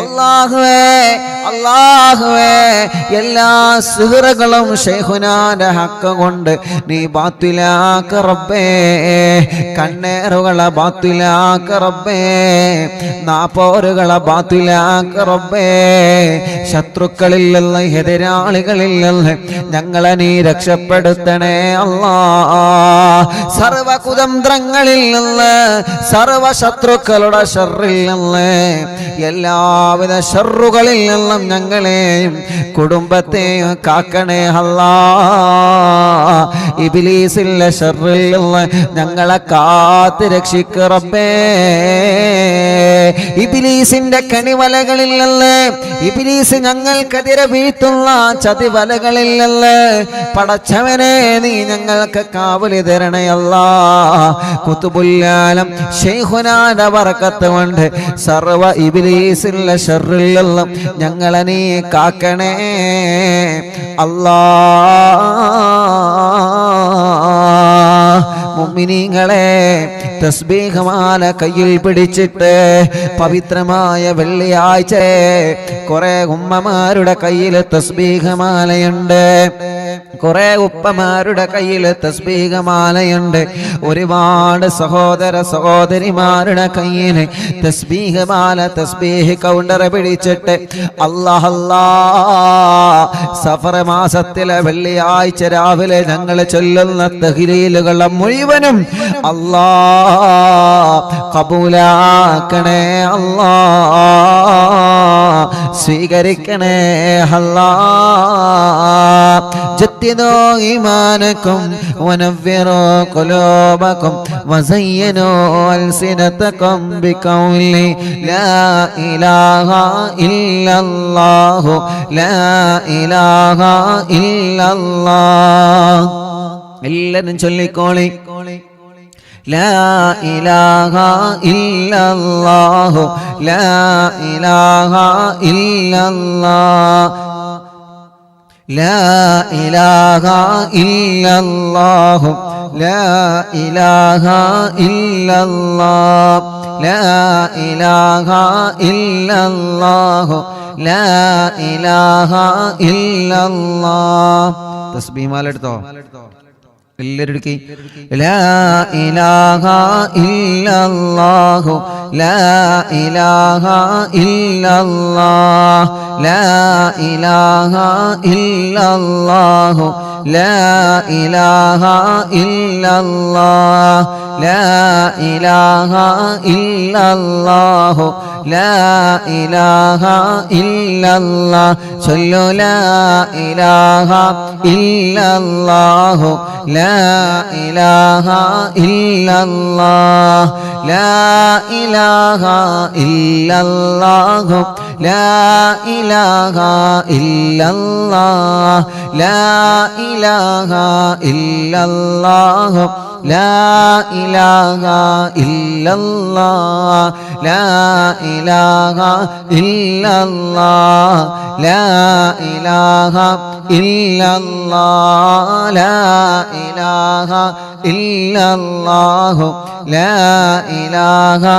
അല്ലാഹുവേ അല്ലാഹുവേ എല്ലാ സിഹ്റുകളും ശൈഖുനാന്റെ ഹക്ക് കൊണ്ട് നീ ബാത്തിലാക്ക് റബ്ബേ കണ്ണേറുകളെ ബാത്തിലാക്ക് റബ്ബേ നാപ്പോരുകളെ ബാത്തിലാക്ക് റബ്ബേ ശത്രുക്കളിൽ നിന്ന് എതിരാളികളിൽ നിന്ന് ഞങ്ങളെ നീ രക്ഷപ്പെടുത്തണേ അല്ലാഹ് സർവ കുതന്ത്രങ്ങളിൽ നിന്ന്, സർവ ശത്രുക്കളുടെ ഷർറിൽ നിന്ന്, എല്ലാവിധ ഷർറുകളിൽ നിന്നും ഞങ്ങളെയും കുടുംബത്തെയും കാക്കണേ അല്ലാ. ഇബ്ലീസിന്റെ ഷർറിൽ നിന്ന് ഞങ്ങളെ കാത്ത് രക്ഷിക്ക് റബ്ബേ. ഇബ്ലീസിന്റെ കണിവലകളിൽ നിന്ന്, ഇബ്ലീസ് ഞങ്ങൾക്കെതിരെ വീഴ്ത്തുന്ന ചതിവലകളിൽ നിന്ന് പടച്ചവനെ നീ ഞങ്ങൾക്ക് കാവലി തരണേ അല്ലാ. ഖുതുബുൽ-ആലം ശൈഖുനാന്റെ ബറക്കത്ത് കൊണ്ട് സർവ ഇബ്ലീസിന്റെ ഷർറിൽ നിന്നും ഞങ്ങളെ നീ കാക്കണേ അല്ലാ. മുഅ്മിനീങ്ങളെ, തസ്ബീഹ് മാല കയ്യിൽ പിടിച്ചിട്ട് പവിത്രമായ വെള്ളിയാഴ്ച കുറെ ഉമ്മമാരുടെ കയ്യിൽ തസ്ബീഹ് മാലയുണ്ട്, കുറെ ഉപ്പമാരുടെ കയ്യിൽ തസ്ബീഹ് മാലയുണ്ട്, ഒരുപാട് സഹോദര സഹോദരിമാരുടെ കയ്യിൽ തസ്ബീഹ് മാല, തസ്ബീഹ് കൗണ്ടർ പിടിച്ചിട്ട് അല്ലാഹ് അല്ലാഹ് സഫർ മാസത്തിലെ വെള്ളിയാഴ്ച രാവിലെ ഞങ്ങൾ ചൊല്ലുന്ന തഹ്ലീലുകളെ മുഴുവനും അല്ലാഹ് കബൂലാക്കണേ അല്ലാഹ്, സ്വീകരിക്കണേ അല്ലാഹ്. ജദ്ദിദൂ ഈമാനകും വനവ്വിറൂ ഖുലൂബകും വസയ്യിനൂ അൽസിനതകും ബിഖൗലി ലാ ഇലാഹ ഇല്ലല്ലാഹു ലാ ഇലാഹ ഇല്ലല്ലാഹ്. എല്ലാവരും ചൊല്ലിക്കോളി, ലാ ഇലാഹ ഇല്ലല്ലാഹു ലാ ഇലാഹ ഇല്ലല്ലാഹ് ലാ ഇലാഹ ഇല്ലല്ലാഹു ലാ ഇലാഹ ഇല്ലല്ലാഹ് ലാ ഇലാഹ ഇല്ലല്ലാഹു ലാ ഇലാഹ ഇല്ലല്ലാഹ്. തസ്ബീഹ് മാല എടുത്തോ എല്ലാവരും എടുക്കി. ലാ ഇലാഹ ഇല്ലല്ലാഹു ലാ ഇലാഹ ഇല്ലല്ലാഹ് ലാ ഇലാഹ ഇല്ലല്ലാഹു ലാ ഇലാഹ ഇല്ലല്ലാഹ് ലാ ഇലാഹ ഇല്ലല്ലാഹു ലാ ഇലാഹ ഇല്ലല്ലാഹ്. ചൊല്ലു ലാ ഇലാഹ ഇല്ലല്ലാഹു ലാ ഇലാഹ ഇല്ലല്ലാഹ് ലാ ഇലാഹ ഇല്ലല്ലാഹു ലാ ഇലാഹ ഇല്ലല്ലാഹ് ലാ ഇലാഹ ഇല്ലല്ലാഹു ലാ ഇലാഹ ഇല്ലല്ലാഹ് ലാ ഇലാഹ ഇല്ലല്ലാഹ് ലാ ഇലാഹ ഇല്ലല്ലാഹ് ലാ ഇലാഹ ഇല്ലല്ലാഹു ലാ ഇലാഹ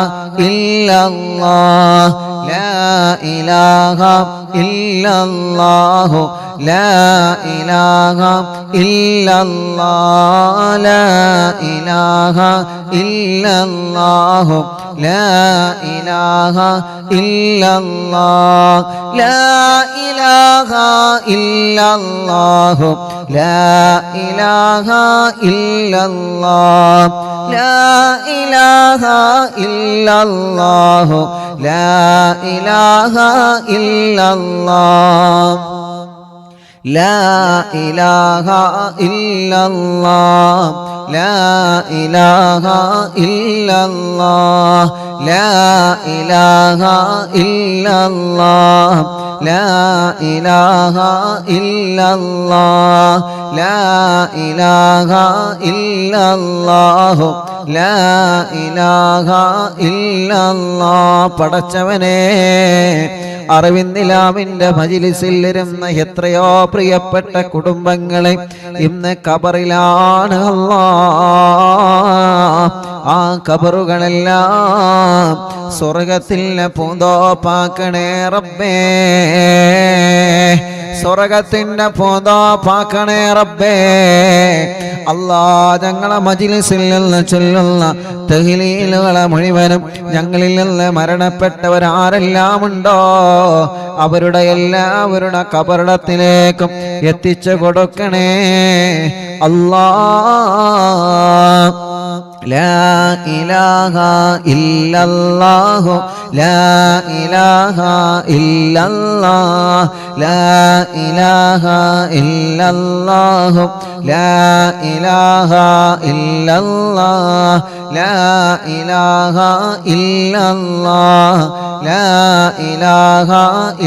ഇല്ലല്ലാഹ് ലാ ഇലാഹ ഇല്ലല്ലാഹു ലാ ഇലാഹ ഇല്ലല്ലാഹ് ലാ ഇലാഹ ഇല്ലല്ലാഹു ലാ ഇലാഹ ഇല്ലല്ലാഹ് ലാ ഇലാഹ ഇല്ലല്ലാഹു ലാ ഇലാഹ ഇല്ലല്ലാഹ് ലാ ഇലാഹ ഇല്ലല്ലാഹു ലാ ഇലാഹ ഇല്ലല്ലാഹ് ലാ ഇലാഹ ഇല്ലല്ലാഹ് ലാ ഇലാഹ ഇല്ലല്ലാഹ് ലാ ഇലാഹ ഇല്ലല്ലാഹ് ലാ ഇലാഹ ഇല്ലല്ലാഹ് ലാ ഇലാഹ ഇല്ലല്ലാഹു ലാ ഇലാഹ ഇല്ലല്ലാഹ്. പടച്ചവനെ, അറിവിന്ദിലാമിന്റെ മജ്‌ലിസിൽ ഇരുന്ന എത്രയോ പ്രിയപ്പെട്ട കുടുംബങ്ങളെ ഇന്ന് ഖബറിലാണ് അല്ലാഹ്. ആ ഖബറുകളെല്ലാം സ്വർഗത്തിലെ പൂന്തോപ്പാക്കണേ റബ്ബേ, സ്വർഗത്തിന്റെ പൂന്തോപ്പാക്കണേ റബ്ബേ. അല്ലാഹ്, ഞങ്ങളെ മജ്‌ലിസിൽ നിന്ന് ചൊല്ലുന്ന തഹ്ലീലുകളെ മുഴുവനും ഞങ്ങളിൽ നിന്ന് മരണപ്പെട്ടവരാരെല്ലാം ഉണ്ടോ അവരുടെ എല്ലാവരുടെ കബറിടത്തിലേക്കും എത്തിച്ചു കൊടുക്കണേ അല്ലാഹ്. ലാ ഇലാഹ ഇല്ലല്ലാഹു ലാ ഇലാഹ ഇല്ലല്ലാഹ് ലാ ഇലാഹ ഇല്ലല്ലാഹു ലാ ഇലാഹ ഇല്ലല്ലാഹ് ലാ ഇലാഹ ഇല്ലല്ലാഹ് ലാ ഇലാഹ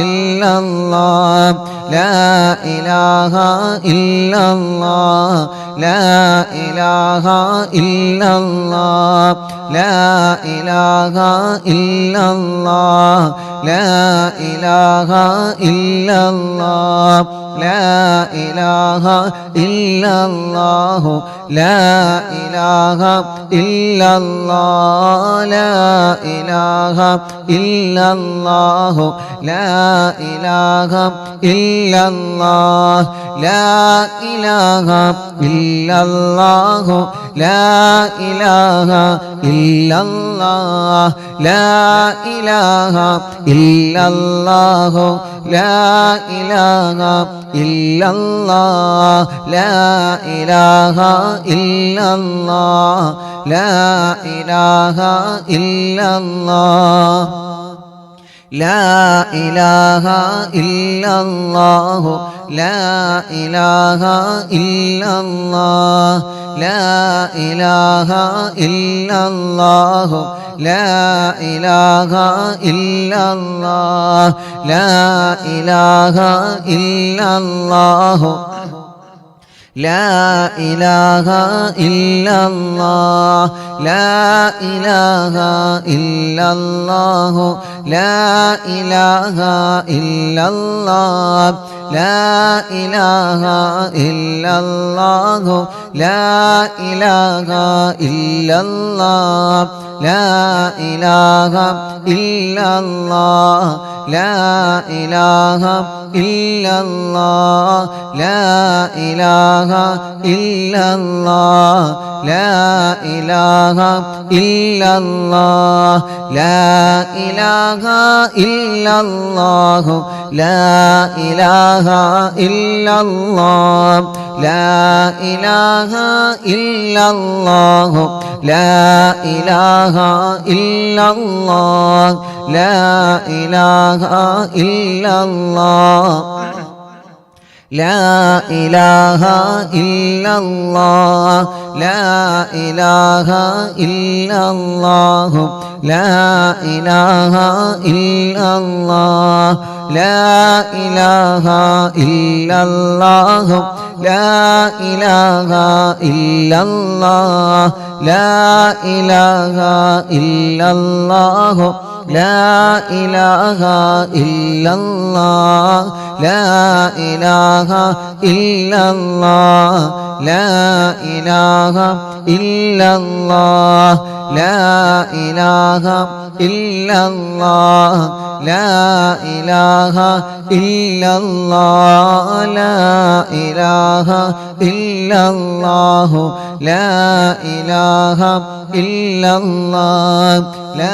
ഇല്ലല്ലാഹ് ലാ ഇലാഹ ഇല്ലല്ലാഹ് ലാ ഇലാഹ ഇല്ലല്ലാഹ് ലാ ഇലാഹ ഇല്ലല്ലാഹ് ലാ ഇലാഹ ഇല്ലല്ലാഹ് ലാ ഇലാഹ ഇല്ലല്ലാഹു ലാ ഇലാഹ ഇല്ലല്ലാഹ് ലാ ഇലാഹ ഇല്ലല്ലാഹു ലാ ഇലാഹ ഇല്ലല്ലാഹ് ലാ ഇലാഹ ഇല്ലല്ലാഹു ലാ ഇലാഹ ഇല്ലല്ലാഹ് ലാ ഇലാഹ ഇല്ലല്ലാഹു ലാ ഇലാഹ ഇല്ലല്ലാഹ് ലാ ഇലാഹ ഇല്ലല്ലാഹ് ലാ ഇലാഹ ഇല്ലല്ലാഹ് ലാ ഇലാഹ ഇല്ലല്ലാഹു ലാ ഇലാഹ ഇല്ലല്ലാഹ് ലാ ഇലാഹ ഇല്ലല്ലാഹു ലാ ഇലാഹ ഇല്ലല്ലാഹ് ലാ ഇലാഹ ഇല്ലല്ലാഹു ലാ ഇലാഹ ഇല്ലല്ലാഹ് ലാ ഇലാഹ ഇല്ലല്ലാഹു ലാ ഇലാഹ ഇല്ലല്ലാഹ് ലാ ഇലാഹ ഇല്ലല്ലാഹു ലാ ഇലാഹ ഇല്ലല്ലാഹ് ലാ ഇലാഹ ഇല്ലല്ലാഹ് ലാ ഇലാഹ ഇല്ലല്ലാഹ് ലാ ഇലാഹ ഇല്ലല്ലാഹ് ലാ ഇലാഹ ഇല്ലല്ലാഹ് ലാ ഇലാഹ ഇല്ലല്ലാഹു ലാ ഇലാഹ ഇല്ലല്ലാഹ് ലാ ഇലാഹ ഇല്ലല്ലാഹു ലാ ഇലാഹ ഇല്ലല്ലാഹ് ലാ ഇലാഹ ഇല്ലല്ലാഹ് ലാ ഇലാഹ ഇല്ലല്ലാഹ് ലാ ഇലാഹ ഇല്ലല്ലാഹു ലാ ഇലാഹ ഇല്ലല്ലാഹ് ലാ ഇലാഹ ഇല്ലല്ലാഹു ലാ ഇലാഹ ഇല്ലല്ലാഹ് ലാ ഇലാഹ ഇല്ലല്ലാഹു ലാ ഇലാഹ ഇല്ലല്ലാഹ് ലാ ഇലാഹ ഇല്ലല്ലാഹ് ലാ ഇലാഹ ഇല്ലല്ലാഹ് ലാ ഇലാഹ ഇല്ലല്ലാഹ് ലാ ഇലാഹ ഇല്ലല്ലാഹ് ലാ ഇലാഹ ഇല്ലല്ലാഹു ലാ ഇലാഹ ഇല്ലല്ലാഹ് ലാ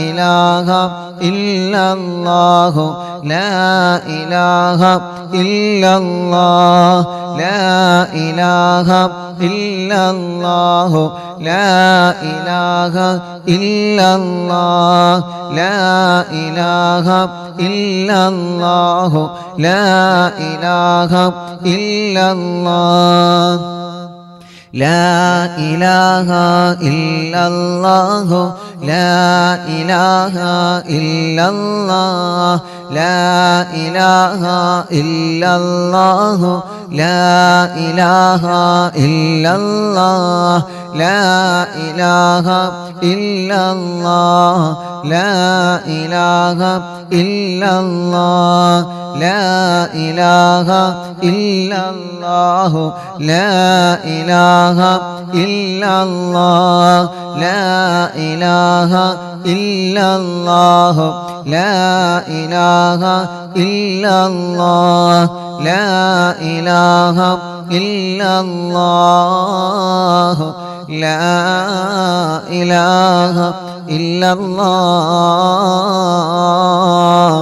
ഇലാഹ ഇല്ലല്ലാഹു ലാ ഇലാഹ ഇല്ലല്ലാഹ് ലാ ഇലാഹ ഇല്ലല്ലാഹു ലാ ഇലാഹ ഇല്ലല്ലാഹ് ലാ ഇലാഹ ഇല്ലല്ലാഹു ലാ ഇലാഹ ഇല്ലല്ലാഹ് ലാ ഇലാഹ ഇല്ലല്ലാഹു ലാ ഇലാഹ ഇല്ലല്ലാഹ് ലാ ഇലാഹ ഇല്ലല്ലാഹു ലാ ഇലാഹ ഇല്ലല്ലാഹ് ലാ ഇലാഹ ഇല്ലല്ലാഹ് ലാ ഇലാഹ ഇല്ലല്ലാഹ് ലാ ഇലാഹ ഇല്ലല്ലാഹു ലാ ഇലാഹ ഇല്ലല്ലാഹ് ലാ ഇലാഹ ഇല്ലല്ലാഹു ലാ ഇലാഹ ഇല്ലല്ലാഹ് ലാ ഇലാഹ ഇല്ലല്ലാഹു ലാ ഇലാഹ ഇല്ലല്ലാഹ്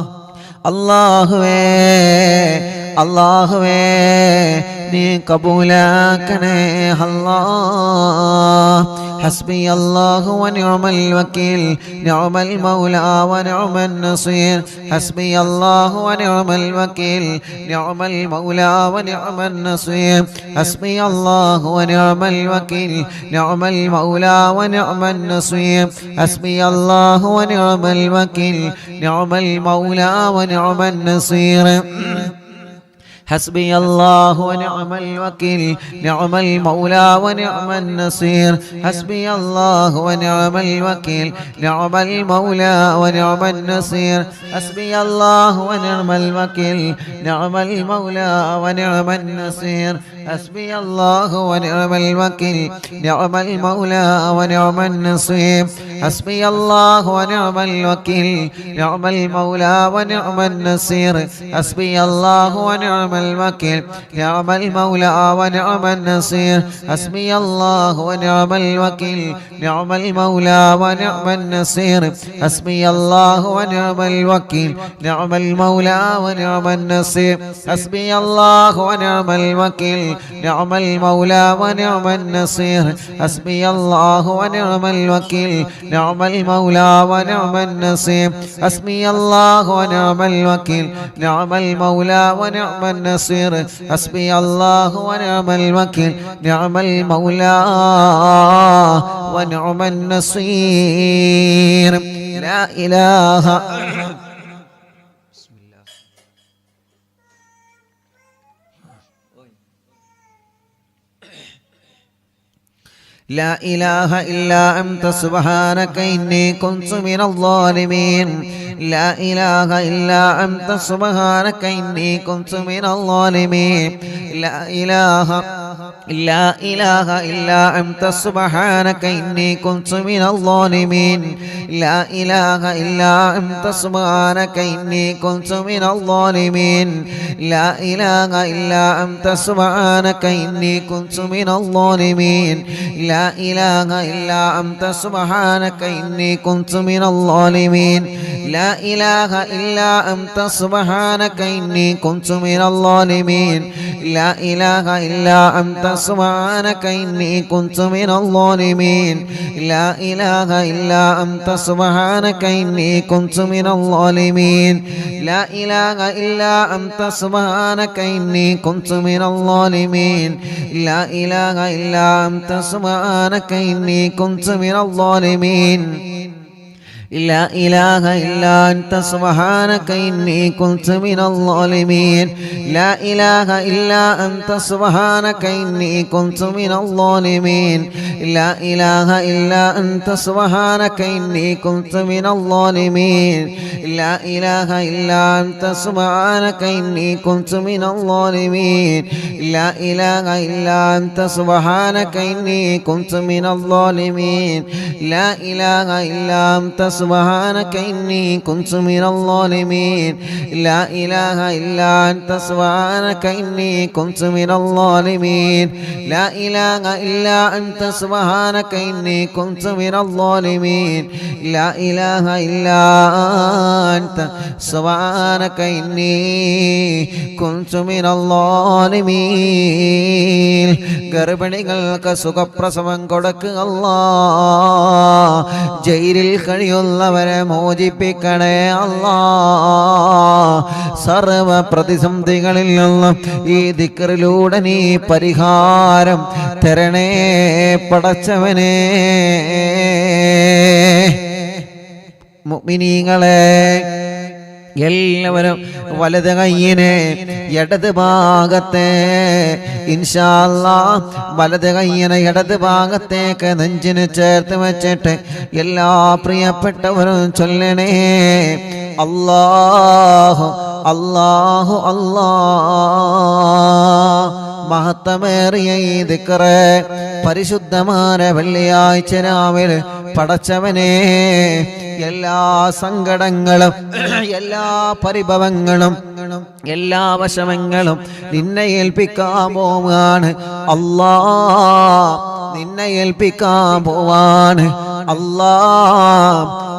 അല്ലാഹുവേ അല്ലാഹുവേ നീ കബൂലാക്കണേ അല്ലാഹ്. حسبي الله ونعم الوكيل نعم المولى ونعم النصير حسبي الله ونعم الوكيل نعم المولى ونعم النصير حسبي الله ونعم الوكيل نعم المولى ونعم النصير حسبي الله ونعم الوكيل نعم المولى ونعم النصير حسبي الله ونعم الوكيل نعم المولى ونعم النصير حسبي الله ونعم الوكيل نعم المولى ونعم النصير حسبي الله ونعم الوكيل نعم المولى ونعم النصير حسبي الله ونعم الوكيل نعم المولى ونعم النصير حسبي الله ونعم الوكيل نعم المولى ونعم النصير حسبي الله ونعم الوكيل نعم المولى ونعم النصير حسبي الله ونعم الوكيل نعم المولى ونعم النصير حسبي الله ونعم الوكيل نعم المولى ونعم النصير حسبي الله ونعم الوكيل نعم المولى ونعم النصير حسبي الله ونعم الوكيل نعم المولى ونعم النصير حسبي الله ونعم الوكيل نعم المولى ونعم النصير حسبي الله ونعم الوكيل نعم المولى ونعم النصير لا إله لا إله إلا أنت سبحانك إني كنت من الظالمين لا إله إلا أنت سبحانك إني كنت من الظالمين لا إله إلا أنت سبحانك إني كنت من الظالمين لا إله إلا أنت سبحانك إني كنت من الظالمين لا إله إلا أنت سبحانك إني كنت من الظالمين لا إله إلا أنت سبحانك إني كنت من الظالمين لا إله إلا أنت سبحانك إني كنت من الظالمين لا إله إلا أنت سبحانك إني كنت من الظالمين لا إله إلا أنت سبحانك إني كنت من الظالمين لا إله إلا أنت سبحانك إني كنت من الظالمين لا إله إلا أنت سبحانك إني كنت من الظالمين لا إله إلا أنت سبحانك إني كنت من الظالمين لا إله إلا أنت سبحانك إني كنت من الظالمين لا إله إلا أنت سبحانك إني كنت من الظالمين لا إله إلا أنت سبحانك إني كنت من الظالمين لا إله إلا أنت سبحانك إني كنت من الظالمين لا إله إلا أنت سبحانك إني كنت من الظالمين لا إله إلا أنت سبحانك إني كنت من الظالمين لا إله إلا أنت سبحانك إني كنت من الظالمين لا إله إلا أنت سبحانك إني كنت من الظالمين ഗർഭിണികൾക്ക് സുഖപ്രസവം കൊടുക്കുക അല്ലാഹ് ജയിലിൽ കഴിയുന്നവരെ മോചിപ്പിക്കണേ അല്ലാഹ് സർവ പ്രതിസന്ധികളിൽ നിന്നും ഈ ദിക്റിലൂടെ നീ പരിഹാരം തരണേ പടച്ചവനേ മുഅ്മിനീങ്ങളെ എല്ലാവരും വലത് കയ്യിനെ ഇടത് ഭാഗത്തെ ഇൻഷാ അല്ലാഹ് വലത് കയ്യിനെ ഇടത് ഭാഗത്തേക്ക് നെഞ്ചിന് ചേർത്ത് വെച്ചിട്ട് എല്ലാ പ്രിയപ്പെട്ടവരും ചൊല്ലണേ അല്ലാഹു അല്ലാഹു അല്ലാഹ് മഹത്തമേറിയ ഈ ദിക്റ് പരിശുദ്ധമായ വെള്ളിയാഴ്ച രാവിലെ പടച്ചവനെ എല്ലാ സങ്കടങ്ങളും എല്ലാ പരിഭവങ്ങളും എല്ലാ വശമങ്ങളും നിന്നെ ഏൽപ്പിക്കാൻ പോവാണ് അല്ലാഹ് നിന്നെ ഏൽപ്പിക്കാൻ പോവാണ് അല്ലാഹ്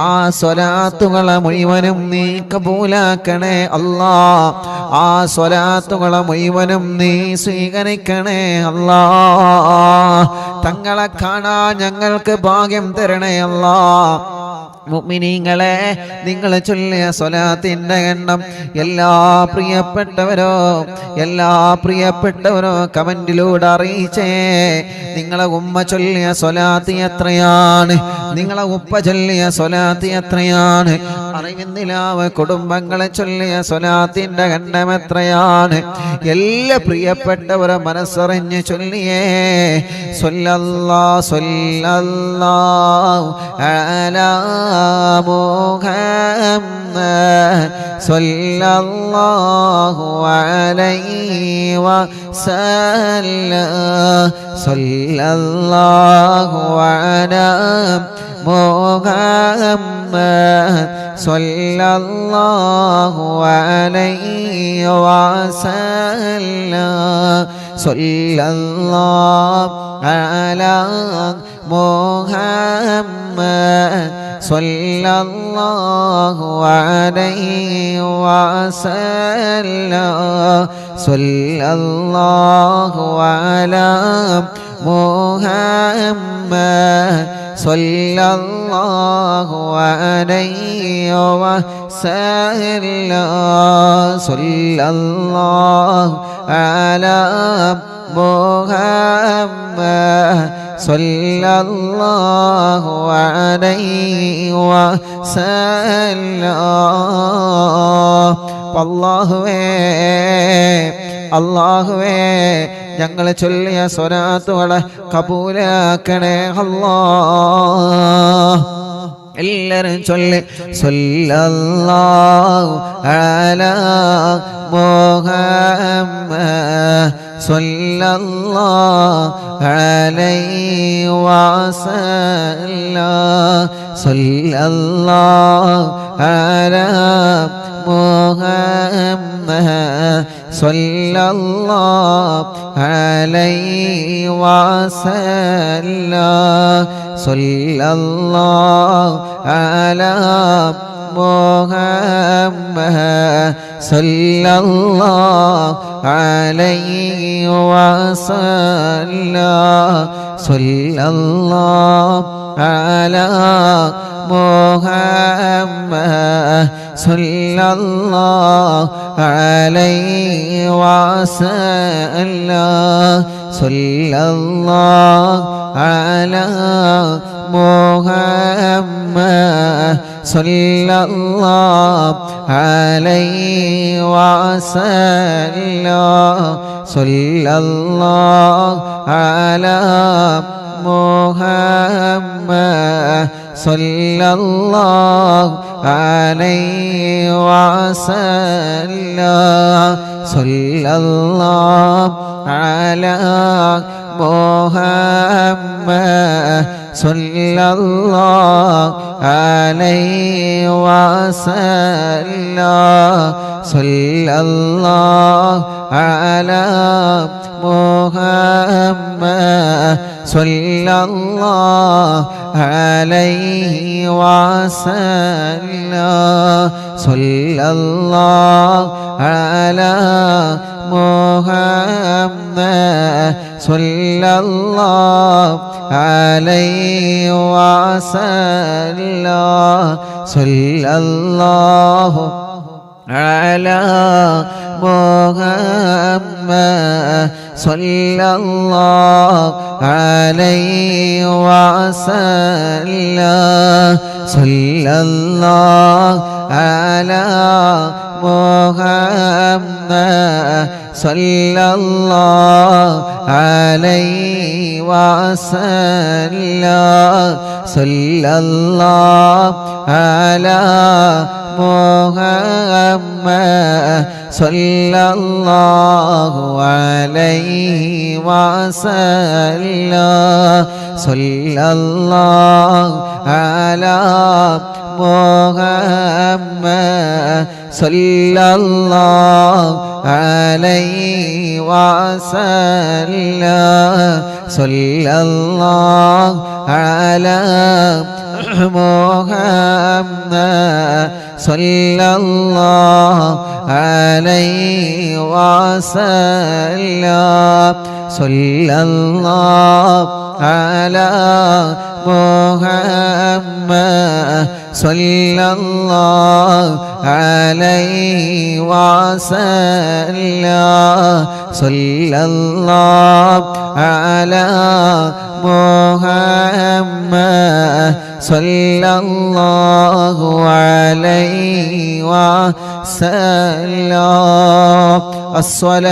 ആ സ്വലാത്തുകളെ മുഴുവനും നീ കബൂലാക്കണേ അല്ലാ. ആ സ്വലാത്തുകളെ മുഴുവനും നീ സ്വീകരിക്കണേ അല്ലാ. തങ്ങളെ കാണാൻ ഞങ്ങൾക്ക് ഭാഗ്യം തരണേ അല്ലാ. മുഅ്മിനീങ്ങളെ, നിങ്ങൾ ചൊല്ലിയ സ്വലാത്തിന്റെ എണ്ണം എല്ലാ പ്രിയപ്പെട്ടവരോ കമന്റിലൂടെ അറിയിച്ചേ. നിങ്ങളെ ഉമ്മ ചൊല്ലിയ സ്വലാത്ത് എത്രയാണ്, നിങ്ങളെ ഉപ്പ ചൊല്ലിയ സ്വലാത്ത് എത്രയാണ്, അറിവിന്നിലാവ് കുടുംബങ്ങളെ ചൊല്ലിയ സ്വലാത്തിന്റെ എണ്ണം എത്രയാണ്, എല്ലാ പ്രിയപ്പെട്ടവരെ മനസ്സറിഞ്ഞ് ചൊല്ലിയേ. സ്വല്ലല്ലാഹു അലാ മുഹമ്മദ് സ്വല്ലല്ലാഹു അലൈഹി വസല്ലം. സ്വല്ലല്ലാഹു അലാ മുഹമ്മദ് സ്വല്ലല്ലാഹു അലൈഹി വസല്ലം. സ്വല്ലല്ലാഹു അലാ മുഹമ്മദ് സ്വല്ലല്ലാഹു അലൈഹി വസല്ലം. സ്വല്ലല്ലാഹു അലാ മുഹമ്മദ് സ്വല്ലല്ലാഹു അലൈഹി വസല്ലം. സ്വല്ലല്ലാഹു അലാ മുഹമ്മദ് സ്വല്ലല്ലാഹു അലൈഹി വസല്ലം. അല്ലാഹുവേ ഞങ്ങൾ ചൊല്ലിയ സ്വലാത്തുകളെ കബൂലാക്കണേ അല്ലാഹ്. എല്ലാവരും ചൊല്ലി സ്വല്ലല്ലാഹു അലാ മുഹമ്മദ് സ്വല്ലല്ലാഹു അലൈഹി വസല്ലം. സ്വല്ലല്ലാഹു അലാ മുഹമ്മദ് സ്വല്ലല്ലാഹു അലൈഹി വസല്ലം. സ്വല്ലല്ലാഹു അലാ മുഹമ്മദ് സ്വല്ലല്ലാഹു അലൈഹി വസല്ലം. സ്വല്ലല്ലാഹു അലാ മുഹമ്മദ് സ്വല്ലല്ലാഹു അലൈഹി വസല്ലം. സ്വല്ലല്ലാഹു അലാ മുഹമ്മദ് സ്വല്ലല്ലാഹു അലൈഹി വസല്ലം. സ്വല്ലല്ലാഹു അലാ മുഹമ്മദ് സ്വല്ലല്ലാഹു അലൈഹി വസല്ലം. സ്വല്ലല്ലാഹു അലാ മുഹമ്മദ് സ്വല്ലല്ലാഹു അലൈഹി വസല്ലം. സ്വല്ലല്ലാഹു അലാ മുഹമ്മദ് സ്വല്ലല്ലാഹു അലൈഹി വസല്ലം. സ്വല്ലല്ലാഹു അലാ മുഹമ്മദ് സ്വല്ലല്ലാഹു അലൈഹി വസല്ലം. സ്വല്ലല്ലാഹു അലാ മുഹമ്മദ് സ്വല്ലല്ലാഹു അലൈഹി വസല്ലം. സ്വല്ലല്ലാഹു അലാ മുഹമ്മദ് സ്വല്ലല്ലാഹു അലൈഹി വസല്ലം. സ്വല്ലല്ലാഹു അലാ മുഹമ്മദ് സ്വല്ലല്ലാഹു അലൈഹി വസല്ലം. സ്വല്ലല്ലാഹു അലാ മുഹമ്മദ് സ്വല്ലല്ലാഹു അലൈഹി വസല്ലം. സ്വല്ലല്ലാഹു അലാ محمد صلى الله عليه وسلم صلى الله على محمد صلى الله عليه وسلم صلى الله على محمد صلى الله عليه وسلم الصلاة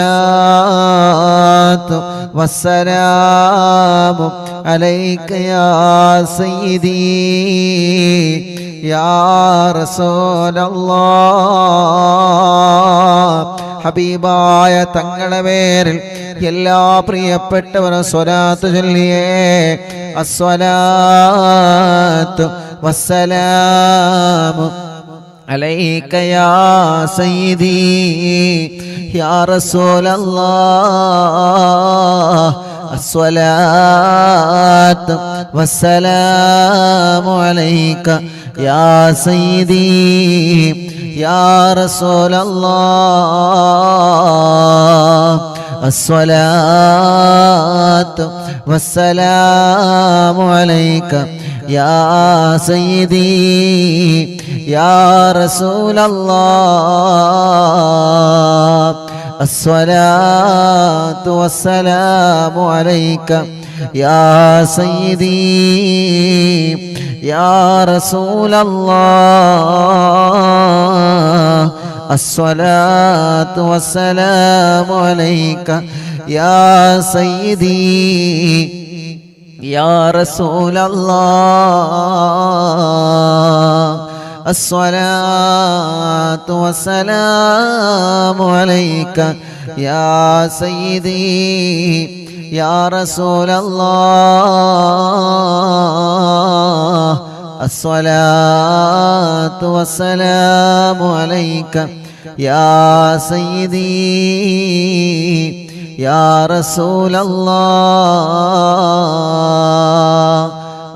والسلام عليك يا سيدي يا رسول الله ഹബീബായ തങ്ങളുടെ പേരിൽ എല്ലാ പ്രിയപ്പെട്ടവരും സ്വലാത്ത് ചൊല്ലിയേ അസ്സലാത്തു വസ്സലാമു അലൈക യാ സയ്യിദി യാ റസൂലല്ലാഹ് അസ്സലാത്തു വസ്സലാമു അലൈക യാ സയ്യിദി യാ റസൂലല്ലാഹ് അസ്സലാത്തു വസ്സലാമു അലൈക യാ സയ്യിദി യാ റസൂലല്ലാഹ് അസ്സലാത്തു വസ്സലാമു അലൈക യാ സയ്യിദി യാ റസൂലല്ലാഹ് അസ്സലാത്തു വസ്സലാമു അലൈക യാ സയ്യിദി യാ റസൂലല്ലാഹ് അസ്സലാത്തു വസ്സലാമു അലൈക യാ സയ്യിദി യാ റസൂലല്ലാഹ് الصلاة والسلام عليك يا سيدي يا رسول الله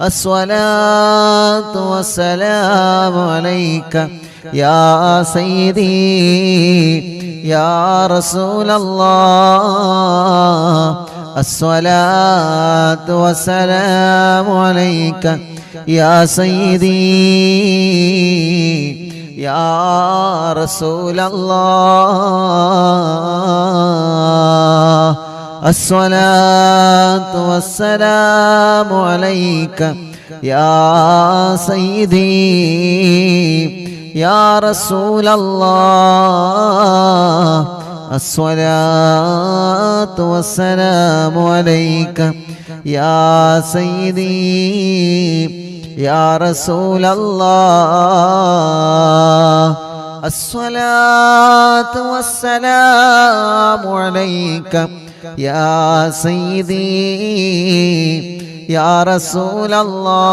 الصلاة والسلام عليك يا سيدي يا رسول الله الصلاة والسلام عليك يا سيدي يا رسول الله الصلاة والسلام عليك يا سيدي يا رسول الله الصلاة والسلام عليك يا سيدي يا رسول الله الصلاة والسلام عليك يا سيدي يا رسول الله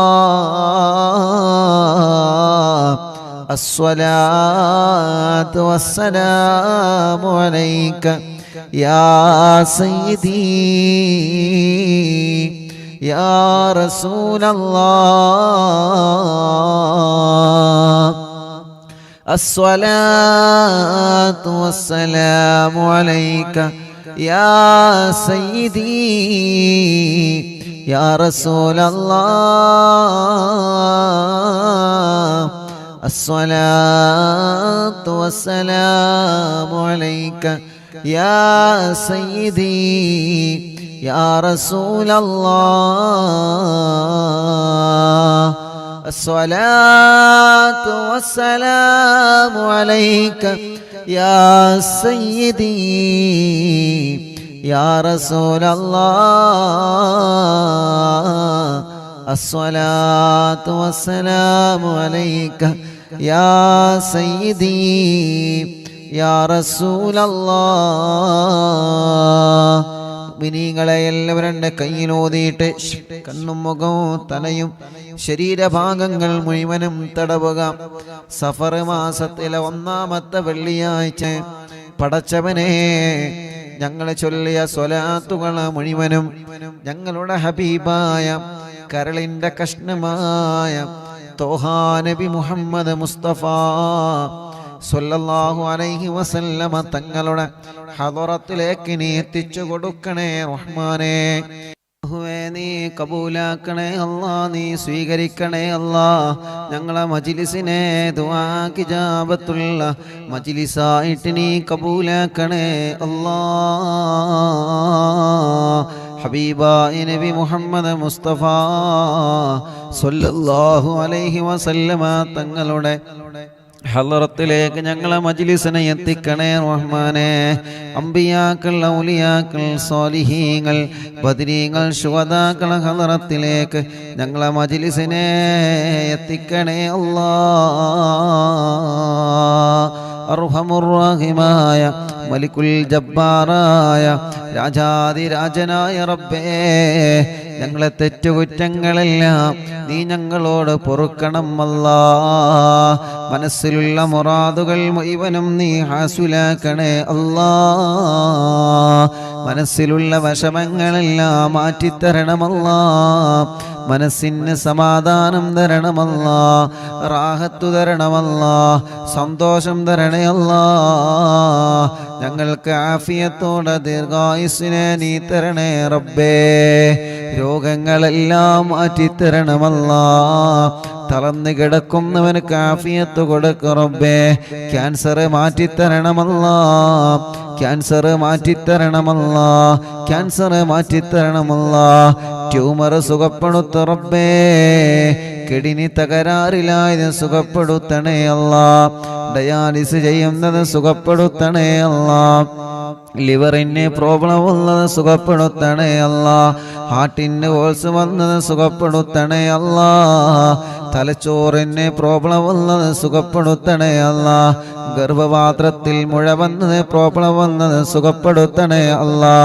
الصلاة والسلام عليك يا سيدي يا رسول الله الصلاة والسلام عليك يا سيدي يا رسول الله الصلاة والسلام عليك يا سيدي يا رسول الله الصلاة والسلام عليك يا سيدي يا رسول الله الصلاة والسلام عليك يا سيدي يا رسول الله മിനിങ്ങളെ എല്ലാവരും കയ്യിലോതിയിട്ട് കണ്ണും മുഖവും തലയും ശരീരഭാഗങ്ങൾ മുഴുവനും തടവുക. സഫർ മാസത്തിലെ 1-ാമത്തെ വെള്ളിയാഴ്ച പടച്ചവനെ ഞങ്ങളെ ചൊല്ലിയ സ്വലാത്തുകൾ മുഴുവനും ഞങ്ങളുടെ ഹബീബായ കരളിൻ്റെ കഷ്ണമായ തോഹാ നബി മുഹമ്മദ് മുസ്തഫ സ്വല്ലല്ലാഹു അലൈഹി വസല്ലമ തങ്ങളുടെ ഹദറത്തിലേക്ക് നീ എത്തിച്ചു കൊടുക്കണേ റഹ്മാനേ. നീ കബൂലാക്കണേ അല്ലാ, നീ സ്വീകരിക്കണേ അല്ലാ. ഞങ്ങളെ മജ്ലിസിനെ ദുആക്ക് ഇജാബത്തുള്ള മജ്ലിസായിട്ട് നീ കബൂലാക്കണേ അല്ലാ. ഹബീബായ നബി മുഹമ്മദ് മുസ്തഫ സ്വല്ലല്ലാഹു അലൈഹി വസല്ലമ തങ്ങളുടെ ഹളറത്തിലേക്ക് ഞങ്ങളെ മജ്ലിസിനെ എത്തിക്കണേ റഹ്മാനേ. അംബിയാക്കൾ, ഔലിയാക്കൾ, സ്വാലിഹീങ്ങൾ, ബദരീങ്ങൾ, ശുഹദാക്കളെ ഹളറത്തിലേക്ക് ഞങ്ങളെ മജ്ലിസിനെ എത്തിക്കണേ അല്ലാഹ്. അർഹമുർ റഹീമായ മലിക്കുൽ ജബ്ബാറായ രാജാതിരാജനായ റബ്ബേ, ഞങ്ങളെ തെറ്റുകുറ്റങ്ങളെല്ലാം നീ ഞങ്ങളോട് പൊറുക്കണം അല്ലാ. മനസ്സിലുള്ള മുറാദുകൾ മുഴുവനും നീ ഹാസുലാക്കണേ അല്ലാ. മനസ്സിലുള്ള വിഷമങ്ങളെല്ലാം മാറ്റിത്തരണമല്ലാ. മനസ്സിന് സമാധാനം തരണമല്ലാ, റാഹത്തു തരണമല്ലാ, സന്തോഷം തരണേ അല്ലാ. ഞങ്ങൾക്ക് ആഫിയത്തോടെ ദീർഘായുസ്സിനെ നീ തരണേ റബ്ബേ. രോഗങ്ങളെല്ലാം മാറ്റിത്തരണമല്ലാ. തളർന്നു കിടക്കുന്നവന് ആഫിയത്ത് കൊടുക്ക് റബ്ബേ. ക്യാൻസർ മാറ്റിത്തരണമല്ലാ, ക്യാൻസർ മാറ്റിത്തരണമല്ലാ, ക്യാൻസർ മാറ്റിത്തരണമല്ലാ. ട്യൂമർ സുഖപ്പെടുത്ത റബ്ബേ. കിഡ്നി തകരാറിലായത് സുഖപ്പെടുത്തണേ അല്ലാ. ഡയാലിസ് ചെയ്യുന്നത് സുഖപ്പെടുത്തണേ അല്ലാ. ലിവറിന് പ്രോബ്ലം ഉള്ളത് സുഖപ്പെടുത്തണേ അല്ലാ. ഹാർട്ടിന് ഹോൾസ് വന്നത് സുഖപ്പെടുത്തണേ അല്ലാ. തലച്ചോറിന് പ്രോബ്ലം ഉള്ളത് സുഖപ്പെടുത്തണേ അല്ലാ. ഗർഭപാത്രത്തിൽ മുഴ വന്നത് പ്രോബ്ലം വന്നത് സുഖപ്പെടുത്തണേ അല്ലാ.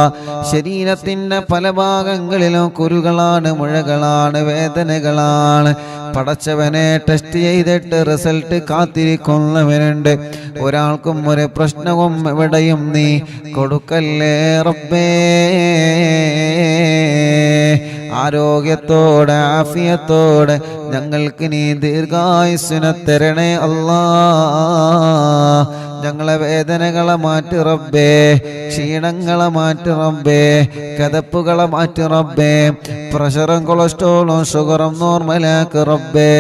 ശരീരത്തിൻ്റെ പല ഭാഗങ്ങളിലും കുരുകളാണ്, മുഴകളാണ്, വേദനകളാണ്. പടച്ചവനെ ടെസ്റ്റ് ചെയ്തിട്ട് റിസൾട്ട് കാത്തിരിക്കുന്നവനുണ്ട്. ഒരാൾക്കും ഒരു പ്രശ്നവും എവിടെയും നീ കൊടുക്കല്ലേ റബ്ബേ. ആരോഗ്യത്തോടെ ആഫിയത്തോടെ ഞങ്ങൾക്ക് നീ ദീർഘായുസ്സിനെ തരണേ അല്ലാ. ഞങ്ങളെ വേദനകളെ മാറ്റി റബ്ബേ, ക്ഷീണങ്ങളെ മാറ്റി റബ്ബേ, കതപ്പുകളെ മാറ്റി റബ്ബേ. പ്രഷറും കൊളസ്ട്രോളും ഷുഗറും നോർമലാക്ക് റബ്ബേ.